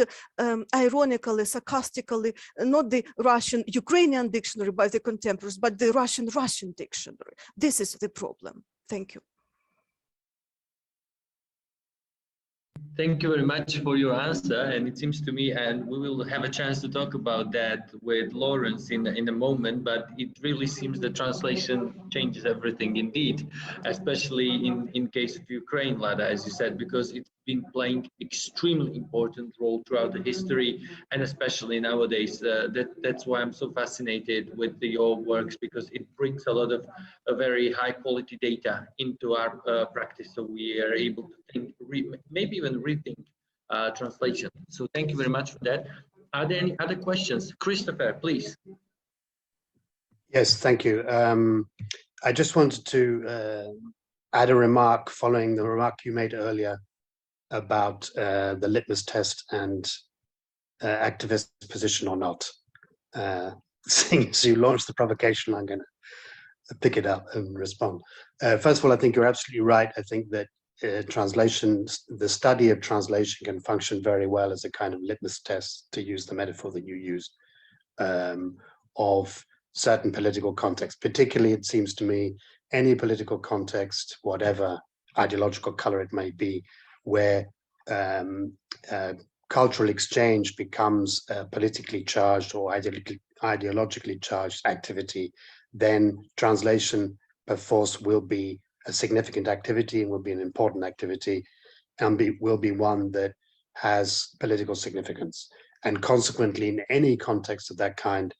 A: ironically, sarcastically, not the Russian-Ukrainian dictionary by the contemporaries, but the Russian-Russian dictionary. This is the problem. Thank you.
B: Thank you very much for your answer. And it seems to me, and we will have a chance to talk about that with Lawrence in a moment, but it really seems that translation changes everything indeed, especially in case of Ukraine, Lada, as you said, because it's been playing extremely important role throughout the history, and especially nowadays. That's why I'm so fascinated with your works, because it brings a lot of very high quality data into our practice, so we are able to think, maybe even rethink translation. So thank you very much for that. Are there any other questions? Christopher, please.
F: Yes, thank you. I just wanted to add a remark following the remark you made earlier about the litmus test and activist position or not. Seeing as you launched the provocation, I'm going to pick it up and respond. First of all, I think you're absolutely right. I think that translation, the study of translation can function very well as a kind of litmus test, to use the metaphor that you used, of certain political context. Particularly, it seems to me, any political context, whatever ideological color it may be, where cultural exchange becomes a politically charged or ideologically charged activity, then translation perforce will be a significant activity and will be an important activity, and will be one that has political significance. And consequently, in any context of that kind,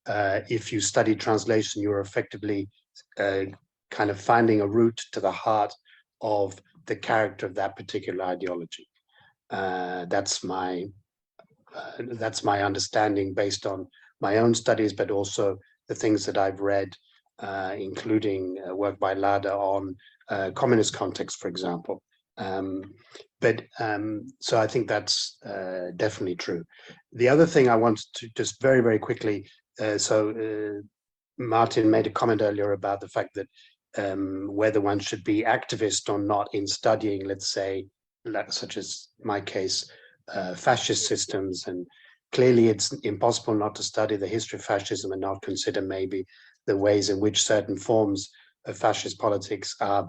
F: if you study translation, you're effectively kind of finding a route to the heart of the character of that particular ideology. That's my understanding based on my own studies, but also the things that I've read, including work by Lada on communist context, for example. So I think that's definitely true. The other thing I wanted to just very, very quickly, Martin made a comment earlier about the fact that whether one should be activist or not in studying, let's say, such as my case, fascist systems, and clearly it's impossible not to study the history of fascism and not consider maybe the ways in which certain forms of fascist politics are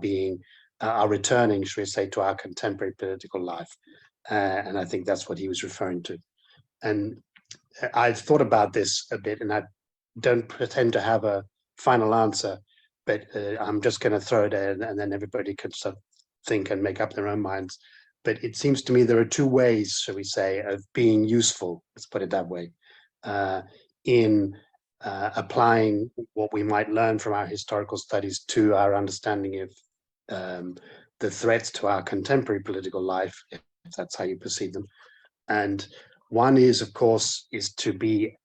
F: returning, should we say, to our contemporary political life. And I think that's what he was referring to. And I've thought about this a bit, and I don't pretend to have a final answer, but I'm just going to throw it in, and then everybody can sort of think and make up their own minds. But it seems to me there are two ways, shall we say, of being useful, let's put it that way, in applying what we might learn from our historical studies to our understanding of the threats to our contemporary political life, if that's how you perceive them. And one is, of course, is to be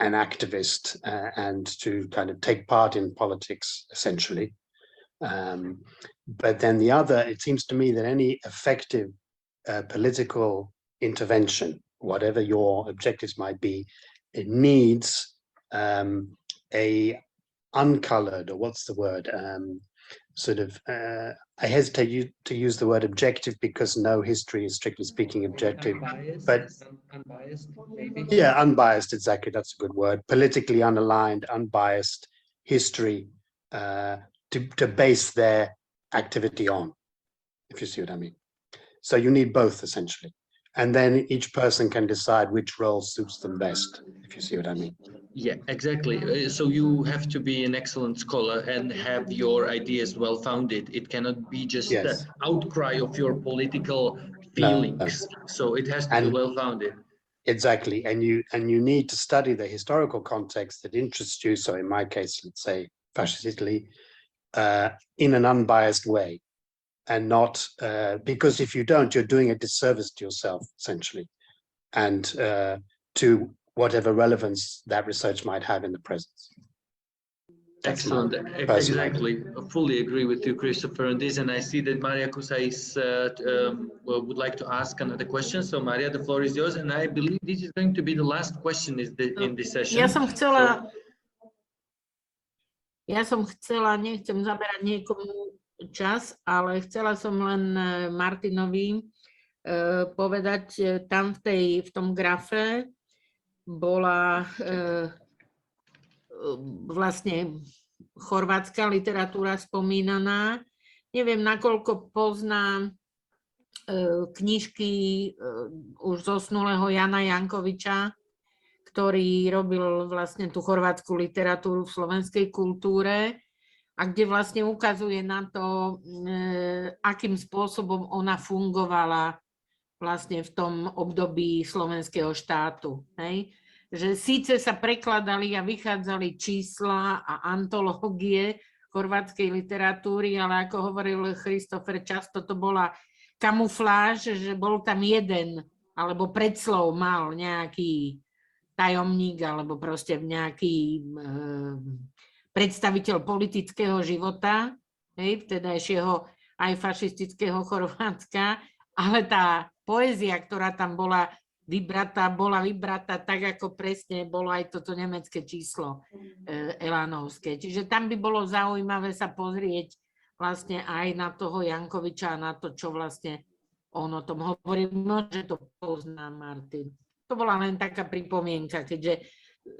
F: an activist and to kind of take part in politics, essentially. But then the other, it seems to me that any effective political intervention, whatever your objectives might be, it needs a uncolored, or what's the word, sort of, I hesitate to use the word objective because no history is strictly speaking objective,
B: Unbiased,
F: but
B: unbiased, maybe.
F: yeah, unbiased, exactly, that's a good word. Politically unaligned, unbiased history to base their activity on, if you see what I mean. So you need both essentially. And then each person can decide which role suits them best, if you see what I mean.
B: Yeah, exactly. So you have to be an excellent scholar and have your ideas well founded. It cannot be just
F: Yes.
B: the outcry of your political feelings.
F: No.
B: So it has to be well founded.
F: Exactly, and you need to study the historical context that interests you. So in my case, let's say fascist Italy, in an unbiased way, and not because if you don't, you're doing a disservice to yourself essentially, and to whatever relevance that research might have in the present.
B: Excellent. Exactly. I fully agree with you, Christopher, on this. And I see that Maria Kusa is, would like to ask another question. So Maria, the floor is yours. And I believe this is going to be the last question in this session.
G: Ja som chcela, nechcem zaberať niekomu čas, ale chcela som len Martinovi povedať, tam v tom grafe bola vlastne chorvátska literatúra spomínaná. Neviem, nakoľko poznám knižky už zosnulého Jana Jankoviča, ktorý robil vlastne tú chorvátsku literatúru v slovenskej kultúre a kde vlastne ukazuje na to, akým spôsobom ona fungovala vlastne v tom období slovenského štátu. Hej? Že síce sa prekladali a vychádzali čísla a antológie chorvátskej literatúry, ale ako hovoril Christopher, často to bola kamufláž, že bol tam jeden, alebo predslov mal nejaký tajomník, alebo proste nejaký predstaviteľ politického života, vtedajšieho aj fašistického Chorvátska, ale tá poézia, ktorá tam bola vybratá tak, ako presne bolo aj toto nemecké číslo elánovské. Čiže tam by bolo zaujímavé sa pozrieť vlastne aj na toho Jankoviča a na to, čo vlastne on o tom hovorí. Môže to pozná Martin. To bola len taká pripomienka, keďže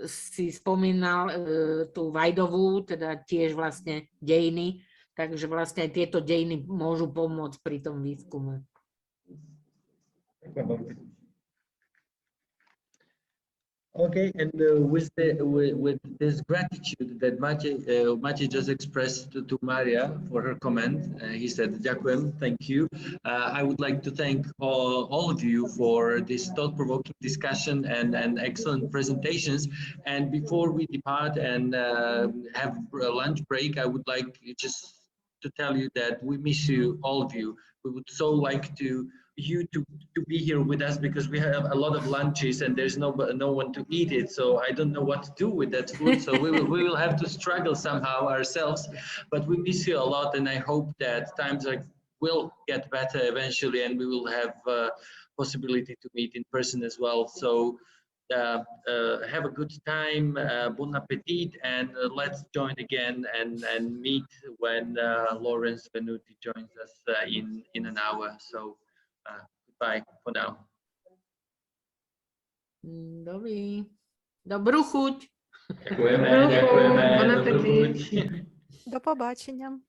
G: si spomínal tú Vajdovú, teda tiež vlastne dejiny, takže vlastne aj tieto dejiny môžu pomôcť pri tom výskume.
B: Okay, and with this gratitude that Matej just expressed to Maria for her comment, he said, "Ďakujem, thank you." I would like to thank all of you for this thought-provoking discussion and excellent presentations. And before we depart and have a lunch break, I would like just to tell you that we miss you, all of you. We would so like to be here with us because we have a lot of lunches and there's no one to eat it, so I don't know what to do with that food, so we will have to struggle somehow ourselves, but we miss you a lot, and I hope that times will get better eventually and we will have possibility to meet in person as well. So have a good time, bon appetit, and let's join again and meet when Lawrence Venuti joins us in an hour. So goodbye for now.
G: Dobrú chuť.
B: Ďakujeme.
C: Bon appetit.
A: До побачення.